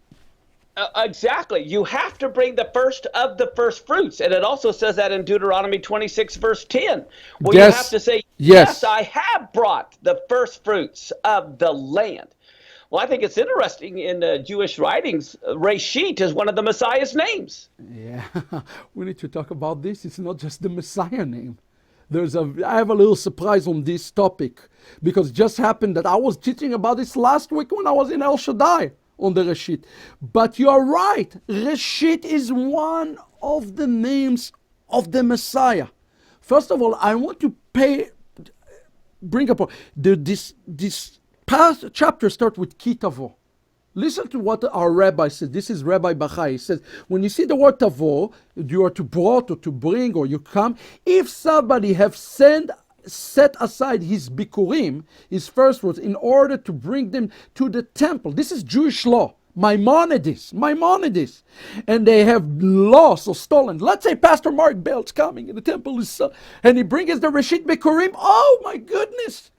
Exactly. You have to bring the first of the first fruits. And it also says that in Deuteronomy 26, verse 10, where you have to say, yes, I have brought the first fruits of the land. Well, I think it's interesting in Jewish writings, Reshit is one of the Messiah's names. Yeah, we need to talk about this. It's not just the Messiah name. I have a little surprise on this topic because it just happened that I was teaching about this last week when I was in El Shaddai on the Reshit. But you are right. Reshit is one of the names of the Messiah. First of all, I want to bring up this past chapter starts with Ki Tavo. Listen to what our rabbi says. This is Rabbi Bachai. He says, when you see the word Tavo, you are to brought or to bring or you come. If somebody have set aside his bikurim, his first fruits, in order to bring them to the temple. This is Jewish law. Maimonides. And they have lost or stolen. Let's say Pastor Mark Bell's coming and the temple is and he brings the Reshit bikurim. Oh my goodness.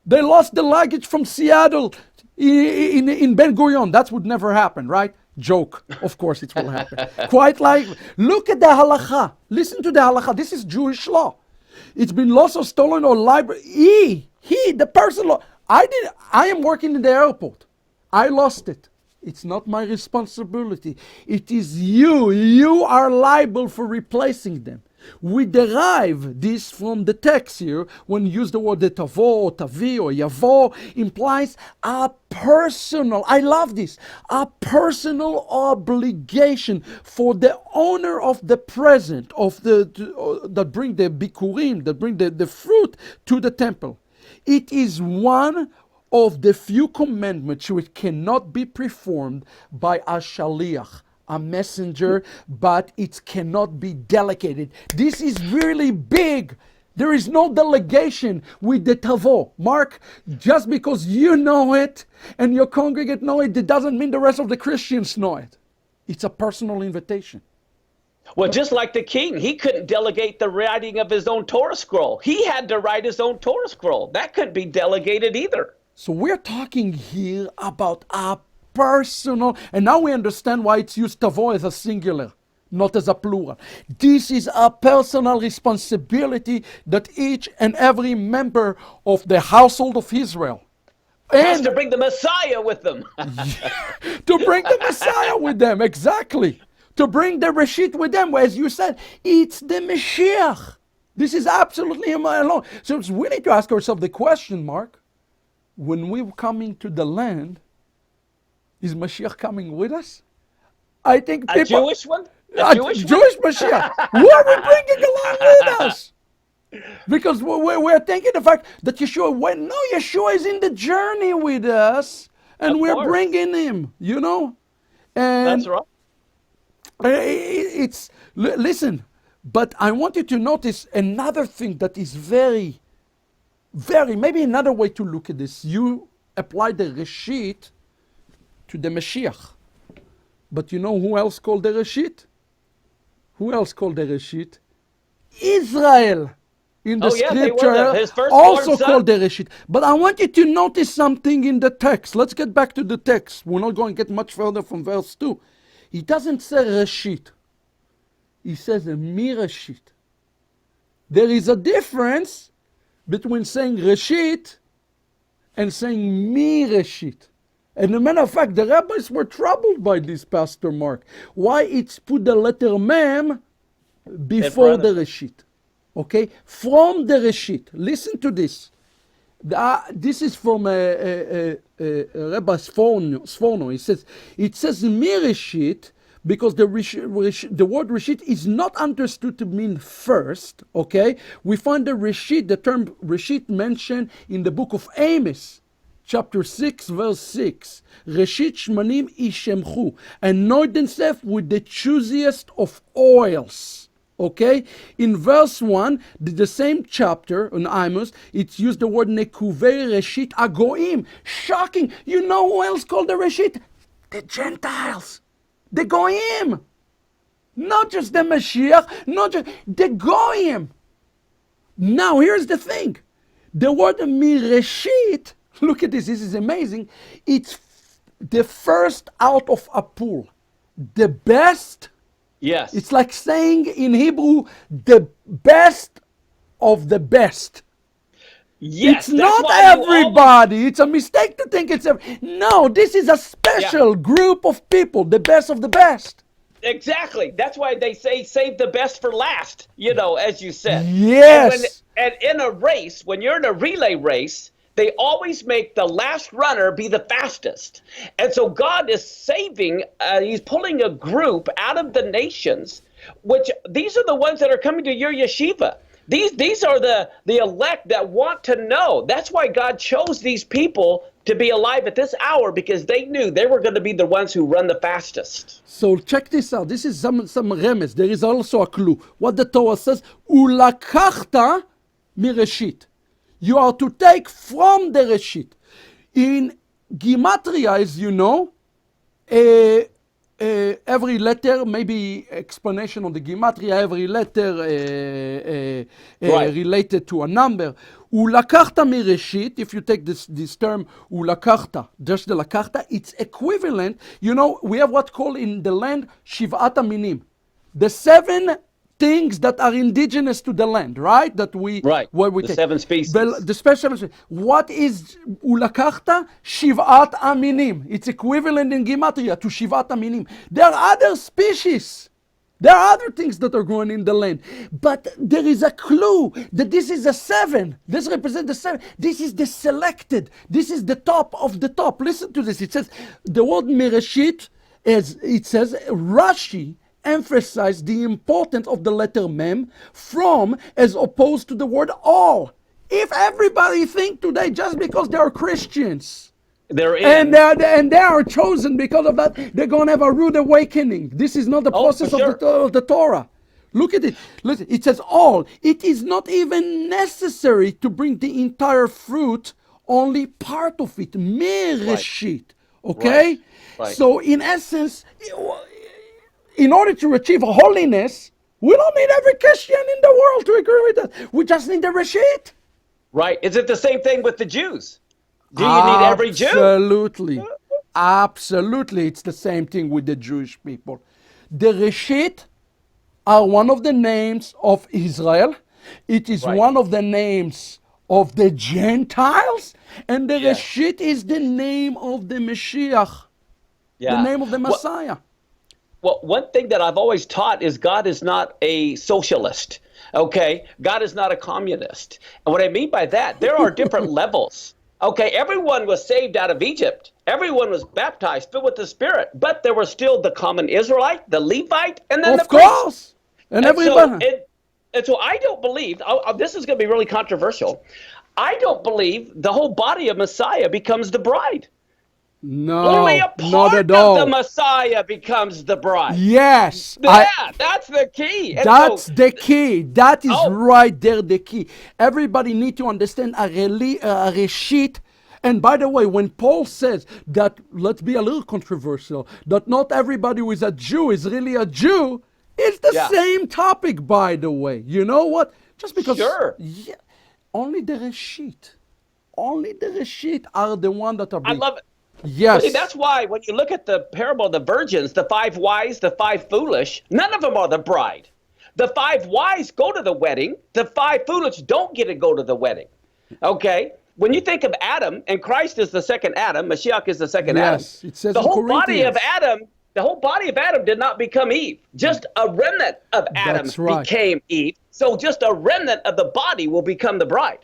They lost the luggage from Seattle in Ben Gurion. That would never happen, right? Joke. Of course it will happen. Quite like, look at the halacha. Listen to the halacha. This is Jewish law. It's been lost or stolen or library. The person, I am working in the airport. I lost it. It's not my responsibility. It is you. You are liable for replacing them. We derive this from the text here. When you use the word tavo or tavi or yavo, implies a personal, I love this, a personal obligation for the owner of the present, that bring the bikurim, that bring the fruit to the temple. It is one of the few commandments which cannot be performed by a shaliach, a messenger, but it cannot be delegated. This is really big. There is no delegation with the Tavo. Mark, just because you know it and your congregate know it, that doesn't mean the rest of the Christians know it. It's a personal invitation. Well, just like the king, he couldn't delegate the writing of his own Torah scroll. He had to write his own Torah scroll. That couldn't be delegated either. So we're talking here about a personal, and now we understand why it's used Tavo as a singular, not as a plural. This is a personal responsibility that each and every member of the household of Israel has to bring the Messiah with them. To bring the Messiah with them, exactly. To bring the Reshit with them, as you said, it's the Mashiach. This is absolutely him alone. So we need to ask ourselves the question, Mark, when we're coming to the land, is Mashiach coming with us? I think people... A Jewish one? A Jewish Mashiach. Who are we bringing along with us? Because we're thinking the fact that Yeshua is in the journey with us, and we're bringing him, And that's right. Listen, but I want you to notice another thing that is very, very, maybe another way to look at this. You apply the Reshit to the Mashiach. But you know who else called the Reshit? Who else called the Reshit? Israel. In the scripture, also called the Reshit. But I want you to notice something in the text. Let's get back to the text. We're not going to get much further from verse 2. He doesn't say Reshit. He says Mireshit. There is a difference between saying Reshit and saying Mireshit. And as a matter of fact, the rabbis were troubled by this, Pastor Mark. Why it's put the letter Mem before the Reshit? Okay? From the Reshit. Listen to this. This is from Rabbi Sforno. It says Mireshit, because the word Reshit is not understood to mean first, okay? We find the term Reshit mentioned in the book of Amos, chapter 6, verse 6. Reshit shmanim ishemchu, anoint themselves with the choicest of oils. Okay, in verse 1, the same chapter in Amos, it's used the word nekuvei reshit agoim. Shocking. You know who else called the reshit? The Gentiles. The goyim. Not just the Mashiach, not just the goyim. Now here's the thing. The word mireshit, look at this is amazing. It's the first out of a pool. The best. Yes. It's like saying in Hebrew, the best of the best. Yes. It's not everybody. It's a mistake to think it's no, this is a special group of people, the best of the best. Exactly. That's why they say save the best for last, as you said. Yes. And in a race, when you're in a relay race, they always make the last runner be the fastest. And so God is saving, he's pulling a group out of the nations, which these are the ones that are coming to your yeshiva. These are the elect that want to know. That's why God chose these people to be alive at this hour, because they knew they were going to be the ones who run the fastest. So check this out. This is some remes. There is also a clue. What the Torah says, ulakachta mireshit. You are to take from the Reshit. In Gematria, as you know, every letter, maybe explanation on the Gematria, every letter related to a number. Ulakachta mireshit, if you take this term, ulakachta, just the lakachta, it's equivalent. We have what's called in the land, Shivat Aminim. The 7 things that are indigenous to the land, right? That we the take. 7 species. The special. What is ulakachta? Shivat aminim. It's equivalent in Gematria to Shivat aminim. There are other species. There are other things that are growing in the land. But there is a clue that this is a 7. This represents the 7. This is the selected. This is the top of the top. Listen to this. It says, the word Mireshit, it says, Rashi emphasize the importance of the letter mem from as opposed to the word all. If everybody think today just because they are Christians they're in. And they are chosen because of that, they're going to have a rude awakening. This is not the process of the Torah. Look at it. Listen, it says all. It is not even necessary to bring the entire fruit, only part of it. Mereshit. Okay? Right. So in essence, in order to achieve holiness, we don't need every Christian in the world to agree with us. We just need the Reshit. Right. Is it the same thing with the Jews? Do you need every Jew? Absolutely. Absolutely. It's the same thing with the Jewish people. The Reshit are one of the names of Israel. It is one of the names of the Gentiles. And the Reshit is the name of the Mashiach. The name of the Messiah. Well, one thing that I've always taught is God is not a socialist, okay? God is not a communist. And what I mean by that, there are different levels, okay? Everyone was saved out of Egypt. Everyone was baptized, filled with the Spirit. But there was still the common Israelite, the Levite, and then the priest. Of course. And everyone. And so I don't believe, this is going to be really controversial, I don't believe the whole body of Messiah becomes the bride. No, only a part of the Messiah becomes the bride. Yes. That's the key. That's the key. That is right there, the key. Everybody need to understand a Reshit. And by the way, when Paul says that, let's be a little controversial, that not everybody who is a Jew is really a Jew, it's the same topic, by the way. You know what? Just because only the Reshit are the one that are I love it. Yes. See, that's why when you look at the parable of the virgins, the 5 wise, the 5 foolish, none of them are the bride. The 5 wise go to the wedding. The 5 foolish don't get to go to the wedding. Okay? When you think of Adam, and Christ is the second Adam, Mashiach is the second Adam. It says the whole body of Adam did not become Eve. Just a remnant of Adam became Eve. So just a remnant of the body will become the bride.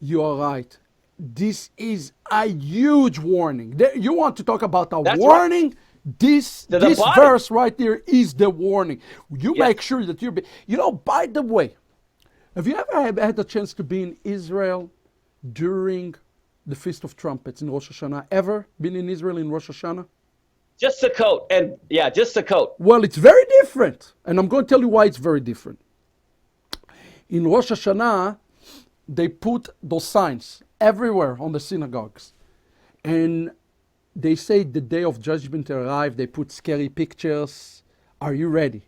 You are right. This is a huge warning. You want to talk about a That's warning? Right. This To the body. verse right there is the warning. You Yes. make sure that you're... by the way, have you ever had a chance to be in Israel during the Feast of Trumpets in Rosh Hashanah? Ever been in Israel in Rosh Hashanah? Just the coat. And yeah, just the coat. Well, it's very different. And I'm going to tell you why it's very different. In Rosh Hashanah, they put those signs everywhere on the synagogues. And they say the day of judgment arrived. They put scary pictures. Are you ready?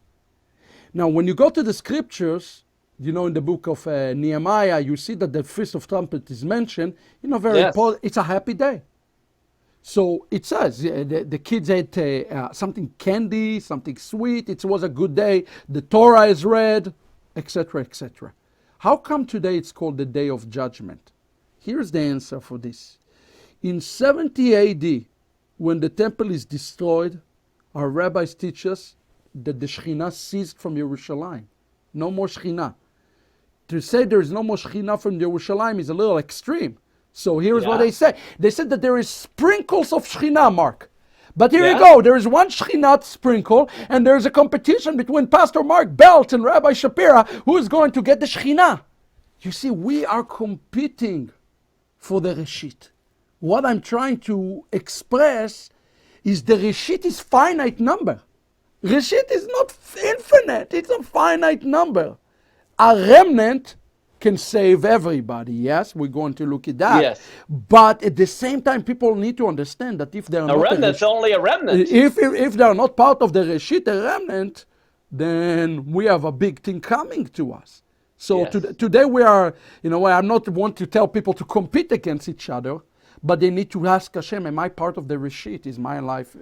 Now, when you go to the scriptures, in the book of Nehemiah, you see that the Feast of Trumpets is mentioned. Yes. It's a happy day. So it says the kids had something candy, something sweet. It was a good day. The Torah is read, etc., etc. How come today it's called the Day of Judgment? Here's the answer for this. In 70 AD, when the temple is destroyed, our rabbis teach us that the Shekhinah ceased from Yerushalayim. No more Shekhinah. To say there is no more Shekhinah from Yerushalayim is a little extreme. So here's what they say. They said that there is sprinkles of Shekhinah, Mark. But here you go. There is one Shekhinah sprinkle, and there's a competition between Pastor Mark Belt and Rabbi Shapira, who is going to get the Shekhinah. You see, we are competing for the Reshit. What I'm trying to express is the Reshit is finite number. Reshit is not infinite. It's a finite number. A remnant can save everybody. Yes, we're going to look at that. Yes. But at the same time, people need to understand that if they're a remnant's only a remnant. If they're not part of the Reshit, a remnant, then we have a big thing coming to us. So today we are, I'm not want to tell people to compete against each other, but they need to ask Hashem, am I part of the Reshit? Is my life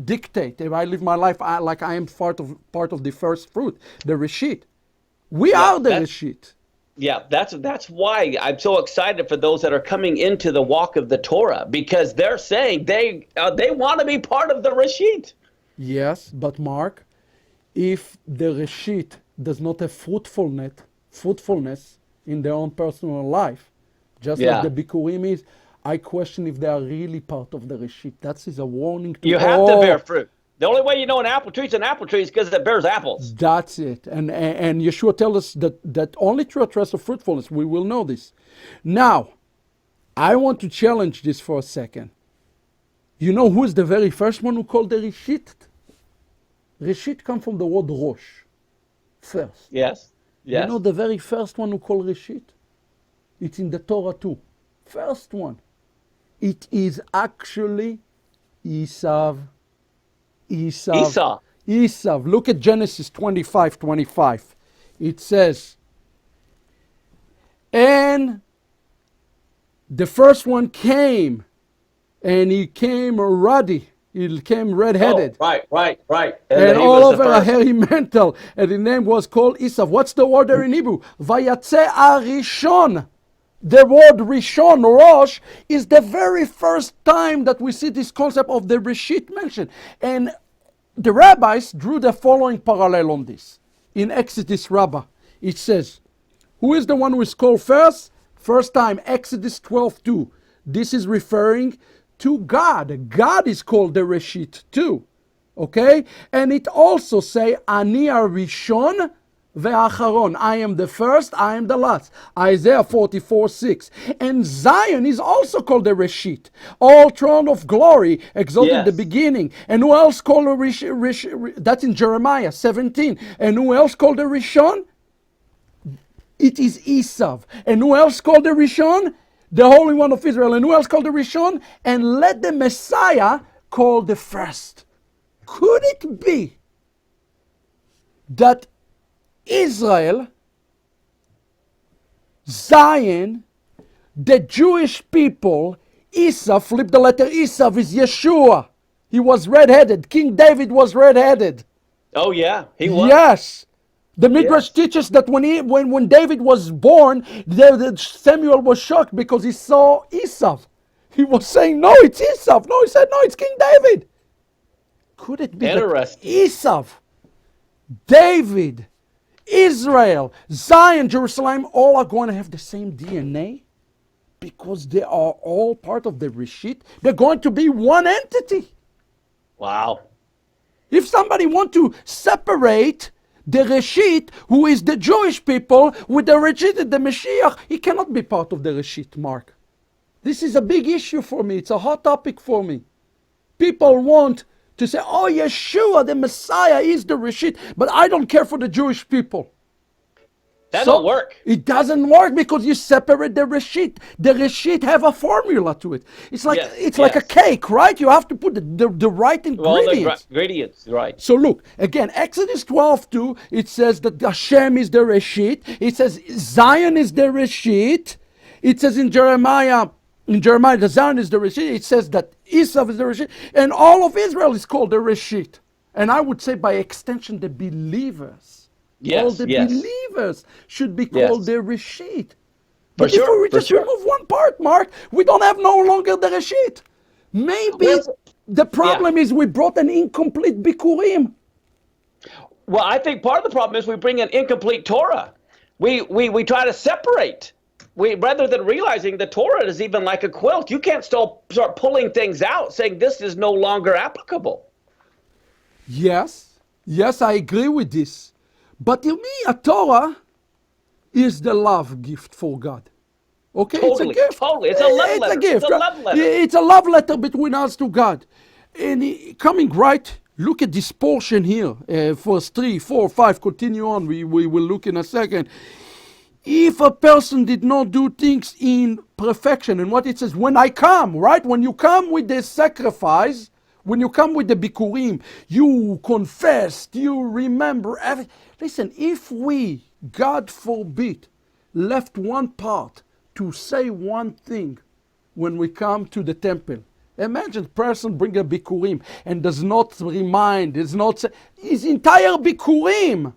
dictate? If I live my life like I am part of the first fruit, the Reshit. We are the Reshit. Yeah, that's why I'm so excited for those that are coming into the walk of the Torah, because they're saying they want to be part of the Reshit. Yes, but Mark, if the Reshit does not have fruitfulness in their own personal life, just like the Bikurim is, I question if they are really part of the Reshit. That is a warning to all. You have to bear fruit. The only way you know an apple tree is because it bears apples. That's it. And Yeshua tells us that only through a trust of fruitfulness we will know this. Now, I want to challenge this for a second. You know who is the very first one who called the Reshit? Reshit comes from the word Rosh. First. Yes. You know the very first one who called Reshit? It's in the Torah too. First one. It is actually Esau. Look at Genesis 25:25. It says, and the first one came, and he came ruddy. He came red-headed. Oh, right. And all over a hairy mantle. And the name was called Esau. What's the word there in Hebrew? Vayatze Arishon. The word Rishon, Rosh, is the very first time that we see this concept of the Reshit mentioned. And the rabbis drew the following parallel on this. In Exodus Rabbah, it says, who is the one who is called first? First time, Exodus 12:2. This is referring to God. God is called the Reshit too. Okay? And it also say, Ani Arishon Ve'acharon. I am the first, I am the last. Isaiah 44:6. And Zion is also called the Reshit. All throne of glory, exalted the beginning. And who else called the Rishon? That's in Jeremiah 17. And who else called the Rishon? It is Esau. And who else called the Rishon? The Holy One of Israel. And who else called the Rishon? And let the Messiah call the first. Could it be that Israel, Zion, the Jewish people, Esau, flip the letter Esau, is Yeshua. He was red-headed. King David was red-headed. Oh yeah, he was. Yes. The Midrash teaches that when David was born, Samuel was shocked because he saw Esau. He was saying, no, it's Esau. No, he said, no, it's King David. Could it be that Esau David, Israel, Zion, Jerusalem, all are going to have the same DNA because they are all part of the Reshit. They're going to be one entity. Wow. If somebody want to separate the Reshit, who is the Jewish people, with the Reshit, the Mashiach, he cannot be part of the Reshit, Mark. This is a big issue for me. It's a hot topic for me. People want to say, oh, Yeshua, the Messiah, is the Reshit, but I don't care for the Jewish people. That don't work. It doesn't work because you separate the Reshit. The Reshit have a formula to it. It's like like a cake, right? You have to put the right ingredients. All the ingredients, right. So look, again, Exodus 12:2, it says that Hashem is the Reshit. It says Zion is the Reshit. It says in Jeremiah, the Zion is the Reshit. It says that Esau is the Reshit. And all of Israel is called the Reshit. And I would say by extension, the believers. All the believers should be called the Reshit. But if we just remove one part, Mark, we don't have no longer the Reshit. Maybe the problem is we brought an incomplete Bikurim. Well, I think part of the problem is we bring an incomplete Torah. We try to separate. Rather than realizing the Torah is even like a quilt. You can't start pulling things out, saying this is no longer applicable. Yes, I agree with this. But to me, a Torah is the love gift for God. Okay, totally, it's a gift. Totally, it's a love letter. It's a gift. It's a love letter. It's a love letter between us to God. And coming right, look at this portion here. Verse 3, 4, 5, continue on. We will look in a second. If a person did not do things in perfection, and what it says, when I come, right? When you come with the sacrifice, when you come with the Bikurim, you confessed, you remember everything. Listen, if we, God forbid, left one part to say one thing when we come to the temple, imagine a person bring a Bikurim and does not remind, does not say, his entire Bikurim,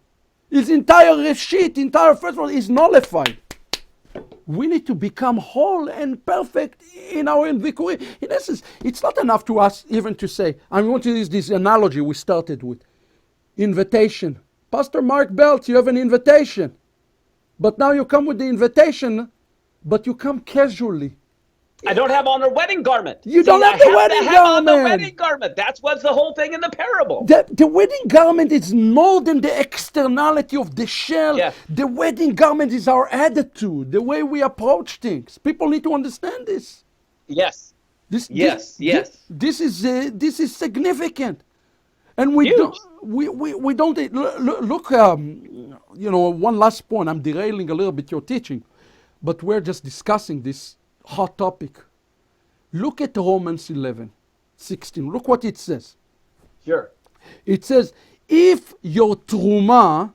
his entire Reshit, entire first one is nullified. We need to become whole and perfect in our Bikurim. In essence, it's not enough to us even to say, I want to use this analogy we started with. Invitation. Pastor Mark Belt, you have an invitation. But now you come with the invitation, but you come casually. I don't have on a wedding garment. You don't have the wedding garment. On the wedding garment. That's what's the whole thing in the parable. The wedding garment is more than the externality of the shell. Yeah. The wedding garment is our attitude, the way we approach things. People need to understand this. Yes. This is significant. And we don't look. One last point. I'm derailing a little bit your teaching, but we're just discussing this hot topic. Look at Romans 11:16. Look what it says. Sure. It says, if your truma,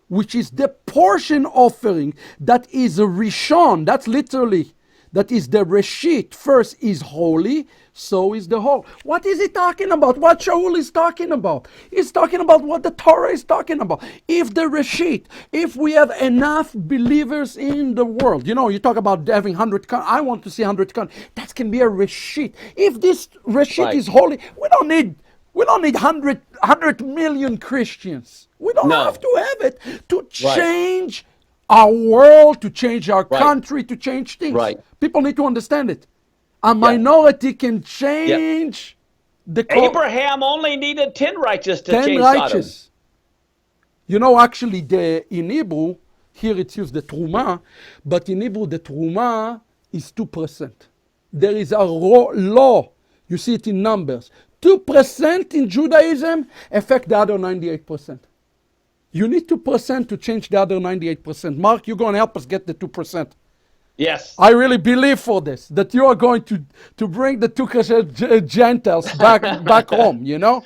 which is the portion offering that is a rishon, that's literally, that is the reshit, first is holy, so is the whole. What is he talking about? What Shaul is talking about? He's talking about what the Torah is talking about. If the reshit, if we have enough believers in the world, you talk about having 100, I want to see 100, that can be a reshit. If this reshit is holy, we don't need 100 million Christians. We don't have to have it to change our world, to change our country, to change things. Right. People need to understand it. A minority can change the... Abraham only needed 10 righteous to change righteous. Sodom. Actually, in Hebrew, here it's used the truma, but in Hebrew the truma is 2%. There is a law, you see it in Numbers. 2% in Judaism affect the other 98%. You need 2% to change the other 98%. Mark, you're going to help us get the 2%. Yes. I really believe for this, that you are going to bring the 2% Gentiles back home, That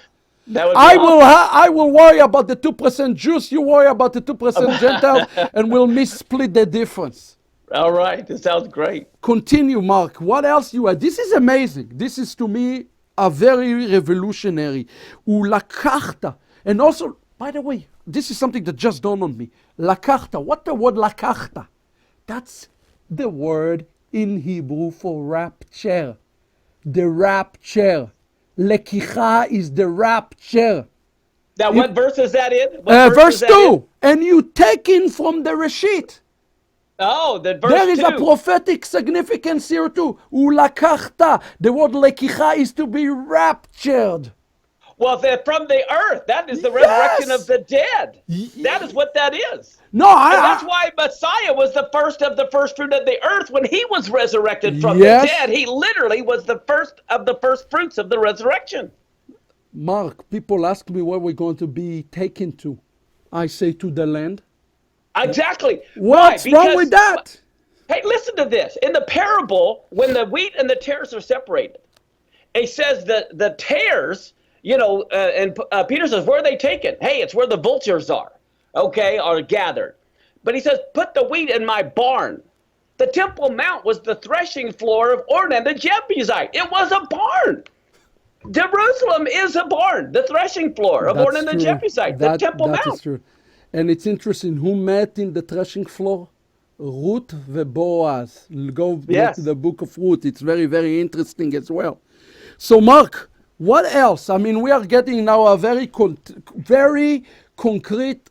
would be I will worry about the 2% Jews, you worry about the 2% Gentiles, and we'll split the difference. All right, this sounds great. Continue, Mark. What else you had? This is amazing. This is, to me, a very revolutionary. Ulakachta. And also, by the way, this is something that just dawned on me. Lakachta. What the word lakachta? That's the word in Hebrew for rapture. The rapture. Lekicha is the rapture. Now, what verse is that in? What verse is that 2. And you taken from the Reshit. Oh, the verse There is 2. a prophetic significance here too. Ulakachta. The word lekicha is to be raptured. Well, from the earth, that is the resurrection of Yes. the dead. That is what that is. No, And that's why Messiah was the first of the first fruit of the earth. When he was resurrected from the Yes. dead, he literally was the first of the first fruits of the resurrection. Mark, people ask me where we're going to be taken to. I say to the land. Exactly. What's Why? wrong with that? Hey, listen to this. In the parable, when the wheat and the tares are separated, it says that the tares, and Peter says, where are they taken? Hey, it's where the vultures are, are gathered. But he says, put the wheat in my barn. The Temple Mount was the threshing floor of Ornan the Jebusite. It was a barn. Jerusalem is a barn, the threshing floor of Ornan the Jebusite, the Temple Mount. That is true. And it's interesting, who met in the threshing floor? Ruth and Boaz. Go back to the book of Ruth. It's very, very interesting as well. So, Mark, what else? I mean, we are getting now a very concrete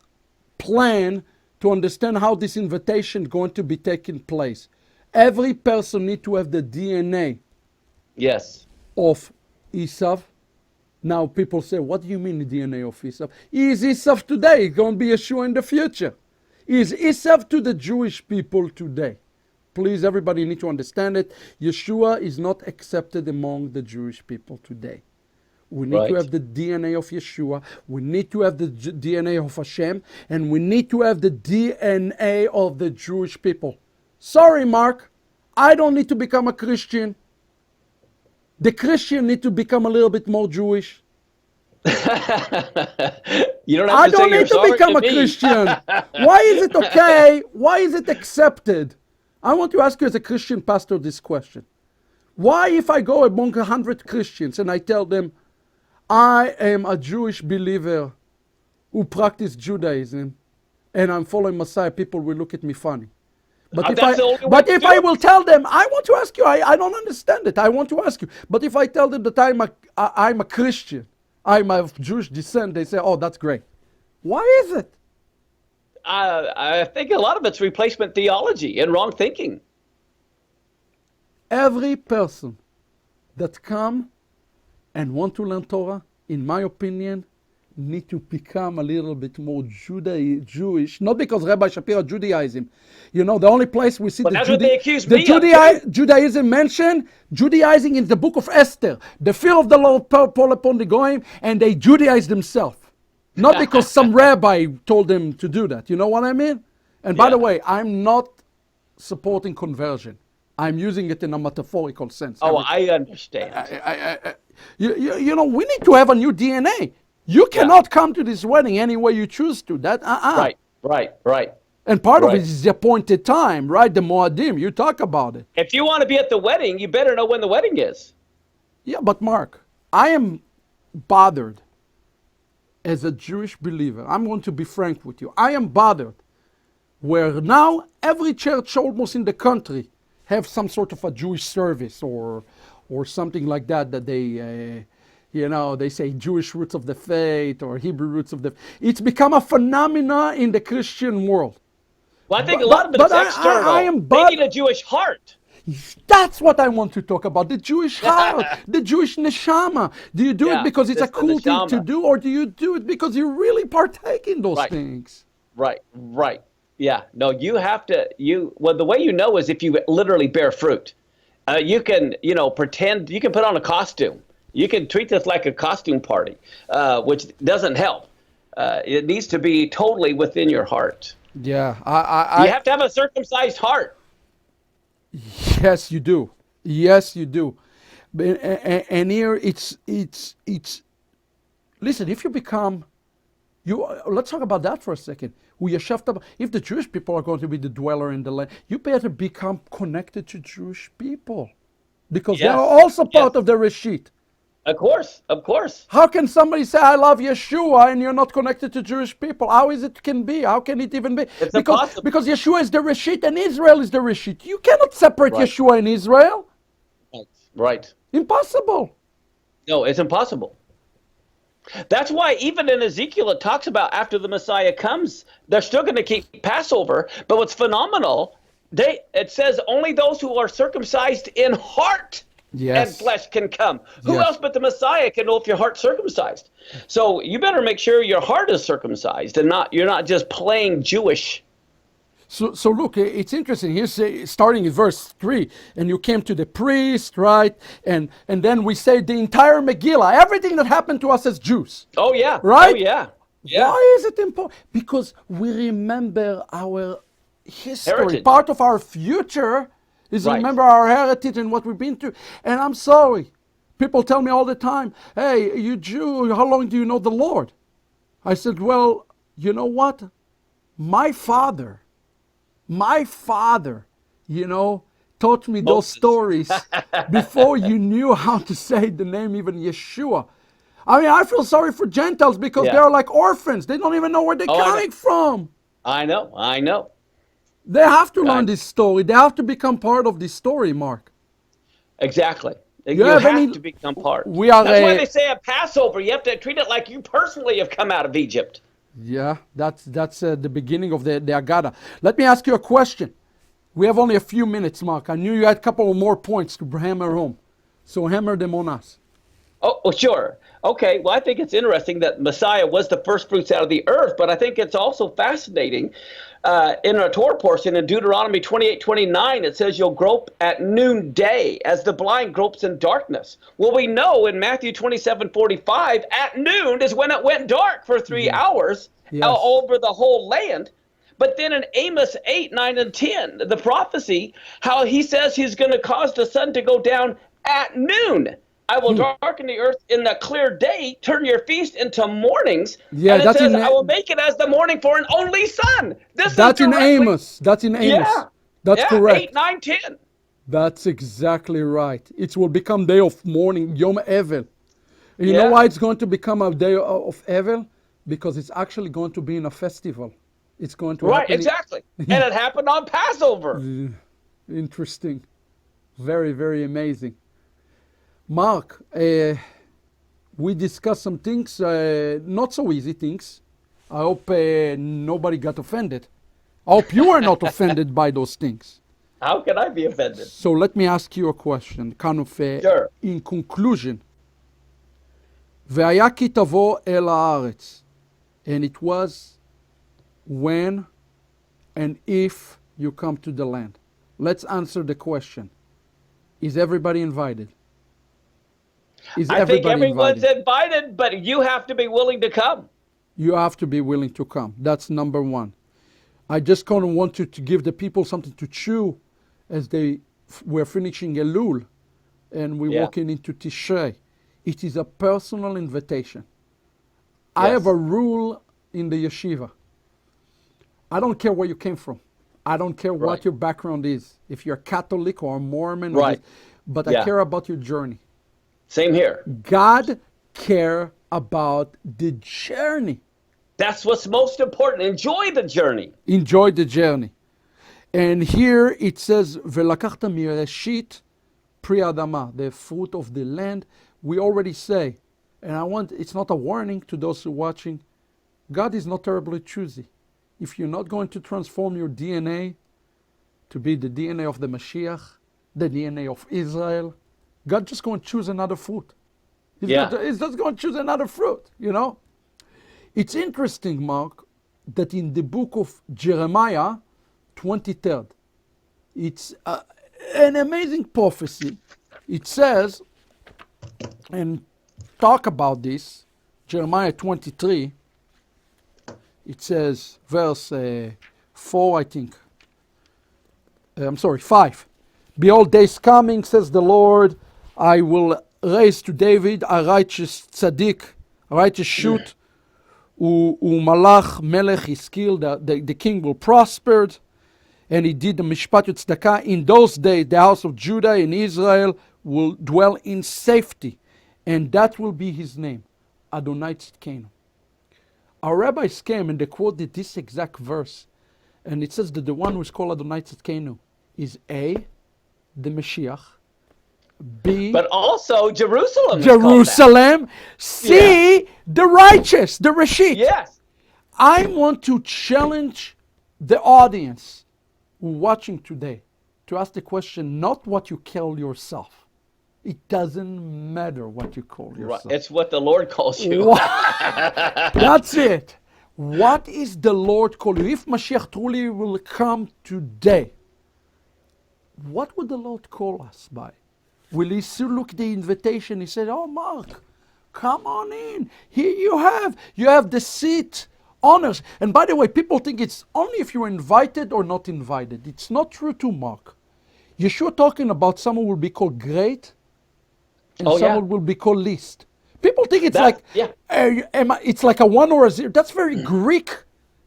plan to understand how this invitation is going to be taking place. Every person needs to have the DNA of Esav. Now people say, what do you mean the DNA of Esav? He is Esav today. He's going to be Yeshua in the future. He is Esav to the Jewish people today. Please, everybody need to understand it. Yeshua is not accepted among the Jewish people today. We need to have the DNA of Yeshua. We need to have the DNA of Hashem. And we need to have the DNA of the Jewish people. Sorry, Mark. I don't need to become a Christian. The Christian need to become a little bit more Jewish. You don't have I to don't say need to become a Christian. Why is it okay? Why is it accepted? I want to ask you as a Christian pastor this question. Why, if I go among 100 Christians and I tell them, I am a Jewish believer who practice Judaism and I'm following Messiah, people will look at me funny. But if I will tell them, I want to ask you, I don't understand it. I want to ask you. But if I tell them that I'm a Christian, I'm of Jewish descent, they say, oh, that's great. Why is it? I think a lot of it's replacement theology and wrong thinking. Every person that come and want to learn Torah, in my opinion, need to become a little bit more Jewish, not because Rabbi Shapiro Judaized him. The only place we see Judaism mentioned, Judaizing in the book of Esther. The fear of the Lord fall upon the Goyim, and they Judaized themselves. Not because some rabbi told them to do that. You know what I mean? And by the way, I'm not supporting conversion. I'm using it in a metaphorical sense. Oh, I understand. We need to have a new DNA. You cannot come to this wedding any way you choose to. Right. And part of it is the appointed time, right? The Moadim. You talk about it. If you want to be at the wedding, you better know when the wedding is. Yeah, but Mark, I am bothered as a Jewish believer. I'm going to be frank with you. I am bothered where now every church almost in the country have some sort of a Jewish service or something like that they they say Jewish roots of the faith or Hebrew roots of the faith. It's become a phenomena in the Christian world. Well, I think a lot of it is external. They need a Jewish heart. That's what I want to talk about. The Jewish heart, the Jewish neshama. Do you do it because it's a cool thing to do, or do you do it because you really partake in those things? Right. Yeah. No, you have to. The way you know is if you literally bear fruit. You can, pretend. You can put on a costume. You can treat this like a costume party, which doesn't help. It needs to be totally within your heart. Yeah, you have to have a circumcised heart. Yes, you do. Yes, you do. And here it's. Listen, if you become, let's talk about that for a second. If the Jewish people are going to be the dweller in the land, you better become connected to Jewish people, because they are also part of the Reshit. Of course. How can somebody say, I love Yeshua, and you're not connected to Jewish people? How is it can be? How can it even be? It's impossible. Because Yeshua is the Reshit and Israel is the Reshit. You cannot separate Yeshua and Israel. Right. Impossible. No, it's impossible. That's why even in Ezekiel it talks about after the Messiah comes, they're still going to keep Passover. But what's phenomenal, it says only those who are circumcised in heart and Yes. flesh can come. Who Yes. else but the Messiah can know if your heart's circumcised? So you better make sure your heart is circumcised and you're not just playing Jewish. So look, it's interesting. Here's starting in verse 3, and you came to the priest, right? And then we say the entire Megillah, everything that happened to us as Jews. Oh yeah. Right? Oh yeah. Yeah. Why is it important? Because we remember our history. Heritage. Part of our future is Right. remember our heritage and what we've been through. And I'm sorry. People tell me all the time, hey, you Jew, how long do you know the Lord? I said, well, you know what? My father, taught me those Moses. stories before you knew how to say the name even Yeshua. I mean, I feel sorry for Gentiles because Yeah. they're like orphans. They don't even know where they're Oh, I know. coming from. I know. They have to learn Right. this story. They have to become part of this story, Mark. Exactly. You You have have any- to become part. we are That's why a- they say at Passover, you have to treat it like you personally have come out of Egypt. Yeah, that's the beginning of the Agada. Let me ask you a question. We have only a few minutes, Mark. I knew you had a couple of more points to hammer home. So hammer them on us. Oh, sure. Okay. Well, I think it's interesting that Messiah was the first fruits out of the earth, but I think it's also fascinating. In our Torah portion in Deuteronomy 28:29, it says you'll grope at noonday as the blind gropes in darkness. Well, we know in Matthew 27:45, at noon is when it went dark for 3 hours Yes. all over the whole land. But then in Amos 8, 9, and 10, the prophecy, how he says he's going to cause the sun to go down at noon. I will darken the earth in the clear day, turn your feast into mornings. Yeah, and it that's says, in- I will make it as the morning for an only son. This That's is in directly, Amos. That's in Amos. Yeah. That's yeah, correct. 8, 9, 10. That's exactly right. It will become day of mourning, Yom Evel. You know Yeah. why it's going to become a day of Evel? Because it's actually going to be in a festival. It's going to Right, happen. exactly. And it happened on Passover. Interesting. Very, very amazing. Mark, we discussed some things, not so easy things. I hope nobody got offended. I hope you are not offended by those things. How can I be offended? So let me ask you a question, kind of Sure. in conclusion. והיה כי תבוא אל הארץ. And it was when and if you come to the land. Let's answer the question. Is everybody invited? Is I think everybody everyone's invited? invited, but you have to be willing to come. You have to be willing to come. That's number one. I just kind of want to give the people something to chew as we're finishing Elul and we're Yeah. walking into Tishrei. It is a personal invitation. I Yes. have a rule in the yeshiva. I don't care where you came from. I don't care what Right. your background is. If you're Catholic or Mormon, Right. but I Yeah. care about your journey. Same here. God care about the journey. That's what's most important. Enjoy the journey. Enjoy the journey. And here it says, ולקחת מראשית פרי האדמה, the fruit of the land. We already say, and it's not a warning to those who are watching, God is not terribly choosy. If you're not going to transform your DNA to be the DNA of the Mashiach, the DNA of Israel, God just going to choose another fruit. He's just going to choose another fruit, you know? It's interesting, Mark, that in the book of Jeremiah, 23rd, it's an amazing prophecy. It says, and talk about this, Jeremiah 23, it says, verse 4, I think. 5. Behold, days coming, says the Lord, I will raise to David a righteous tzaddik, a righteous shoot, umalach melech hiskil, the king will prosper, and he did the mishpat tzedakah. In those days, the house of Judah and Israel will dwell in safety, and that will be his name, Adonai Tzidkenu. Our rabbis came and they quoted this exact verse, and it says that the one who is called Adonai Tzidkenu is A, the Mashiach, B, But also Jerusalem is called that. Jerusalem. C, the righteous, the Rashid. Yes. I want to challenge the audience watching today to ask the question, not what you call yourself. It doesn't matter what you call Right. yourself. It's what the Lord calls you. That's it. What is the Lord call you? If Mashiach truly will come today, what would the Lord call us by? Will he still look at the invitation? He said, oh, Mark, come on in. Here you have the seat, honors. And by the way, people think it's only if you're invited or not invited. It's not true too, Mark. Yeshua talking about someone will be called great and someone will be called least. People think it's it's like a 1 or a 0. That's very Greek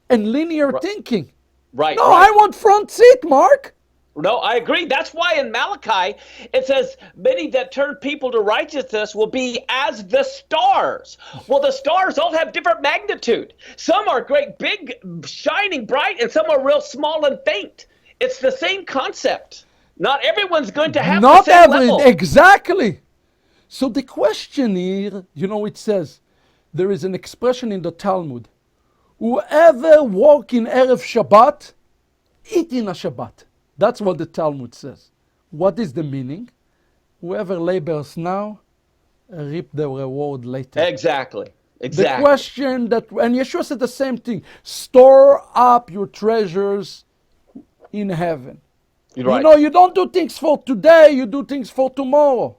and linear thinking. Right. No, right. I want front seat, Mark. No, I agree. That's why in Malachi it says, many that turn people to righteousness will be as the stars. Well, the stars all have different magnitude. Some are great, big, shining bright, and some are real small and faint. It's the same concept. Not everyone's going to have the same level. Exactly. So the question here, it says, there is an expression in the Talmud. Whoever walk in Erev Shabbat, eat in a Shabbat. That's what the Talmud says. What is the meaning? Whoever labors now, reap the reward later. Exactly. The question and Yeshua said the same thing. Store up your treasures in heaven. Right. You don't do things for today, you do things for tomorrow.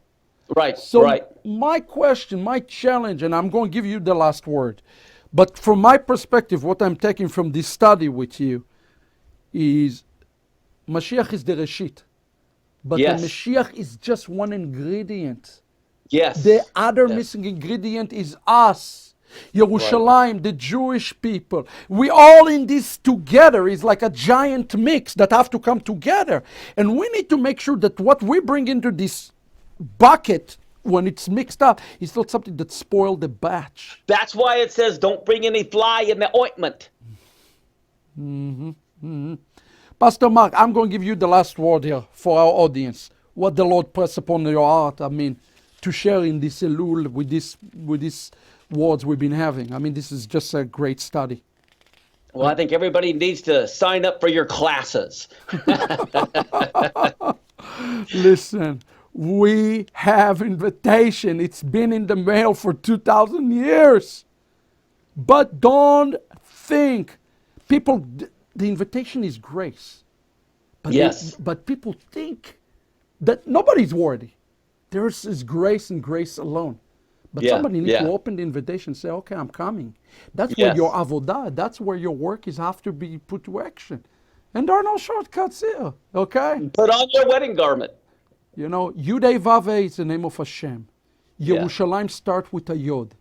Right. So my question, my challenge, and I'm going to give you the last word, but from my perspective, what I'm taking from this study with you is Mashiach is the Reshit, but the Mashiach is just one ingredient. Yes. The other missing ingredient is us, Yerushalayim, the Jewish people. We all in this together is like a giant mix that have to come together. And we need to make sure that what we bring into this bucket when it's mixed up is not something that spoiled the batch. That's why it says don't bring any fly in the ointment. Pastor Mark, I'm going to give you the last word here for our audience. What the Lord press upon your heart, to share in this Elul with these words we've been having. This is just a great study. Well, I think everybody needs to sign up for your classes. Listen, we have invitation. It's been in the mail for 2,000 years. But don't think, people, the invitation is grace. But but people think that nobody's worthy. There is grace and grace alone. But somebody needs to open the invitation and say, okay, I'm coming. That's where your avodah, that's where your work is have to be put to action. And there are no shortcuts here, okay? Put on your wedding garment. Yudei Vavei is the name of Hashem. Yerushalayim start with a Yod.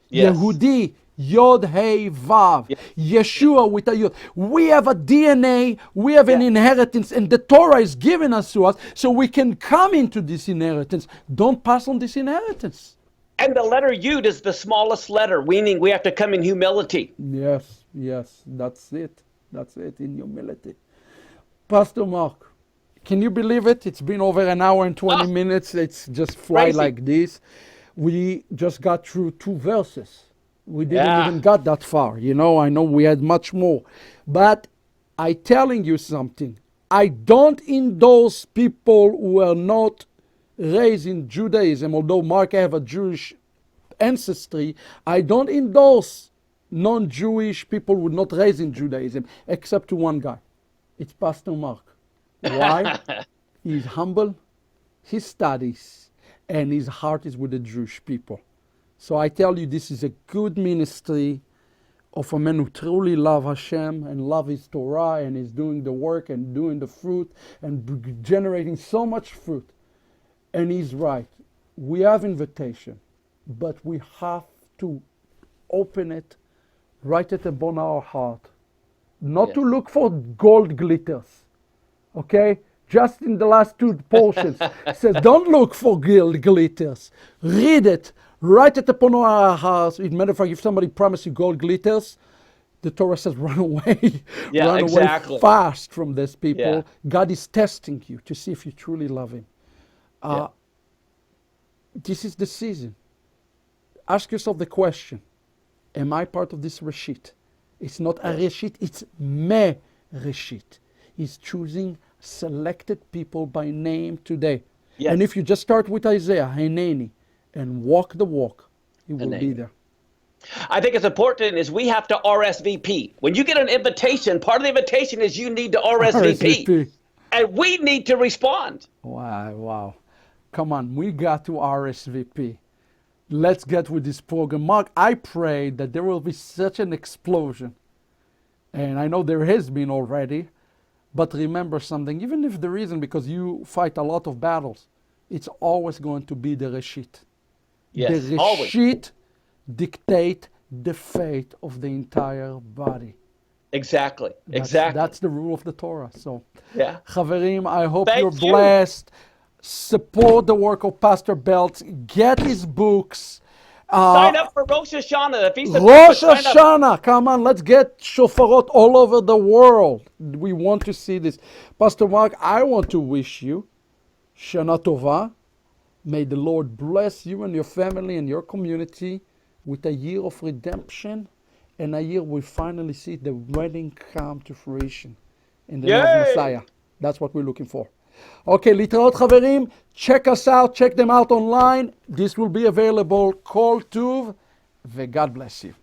Yes. Yehudi, Yod Hey Vav. Yeshua with a Yod. We have a DNA, we have an inheritance, and the Torah is given us to us so we can come into this inheritance. Don't pass on this inheritance. And the letter Yud is the smallest letter, meaning we have to come in humility. Yes, that's it. That's it, in humility. Pastor Mark, can you believe it? It's been over an hour and 20 minutes. It's just fly crazy. like this. We just got through 2 verses. We didn't even got that far. I know we had much more. But I telling you something. I don't endorse people who are not raised in Judaism, although Mark have a Jewish ancestry. I don't endorse non-Jewish people who were not raised in Judaism, except to one guy. It's Pastor Mark. Why? He's humble, he studies, and his heart is with the Jewish people. So I tell you, this is a good ministry of a man who truly loves Hashem and loves his Torah and is doing the work and doing the fruit and generating so much fruit. And he's right. We have invitation, but we have to open it, write it upon our heart, not to look for gold glitters. Okay? Just in the last 2 portions, it says, don't look for gold glitters. Read it. Write it upon our hearts. As a matter of fact, if somebody promises you gold glitters, the Torah says run away. Run away fast from these people. God is testing you to see if you truly love him. this is the season. Ask yourself the question, am I part of this Reshit? It's not a Reshit, it's Me Reshit. He's choosing selected people by name today. Yes. And if you just start with Isaiah, Hineni, and walk the walk, he will be there. I think it's important is we have to RSVP. When you get an invitation, part of the invitation is you need to RSVP. And we need to respond. Wow. Come on, we got to RSVP. Let's get with this program. Mark, I pray that there will be such an explosion. And I know there has been already. But remember something, even if there isn't, because you fight a lot of battles, it's always going to be the Reshit. Yes, the Reshit always dictate the fate of the entire body. Exactly. That's the rule of the Torah. So, yeah. Chaverim, I hope you're blessed. Support the work of Pastor Belts. Get his books. Sign up for Rosh Hashanah. Rosh Hashanah. Come on, let's get shofarot all over the world. We want to see this. Pastor Mark, I want to wish you Shana Tova. May the Lord bless you and your family and your community with a year of redemption and a year we finally see the wedding come to fruition in the name of Messiah. That's what we're looking for. Okay, להתראות חברים. Check us out, check them out online. This will be available. Kol Tuv, and God bless you.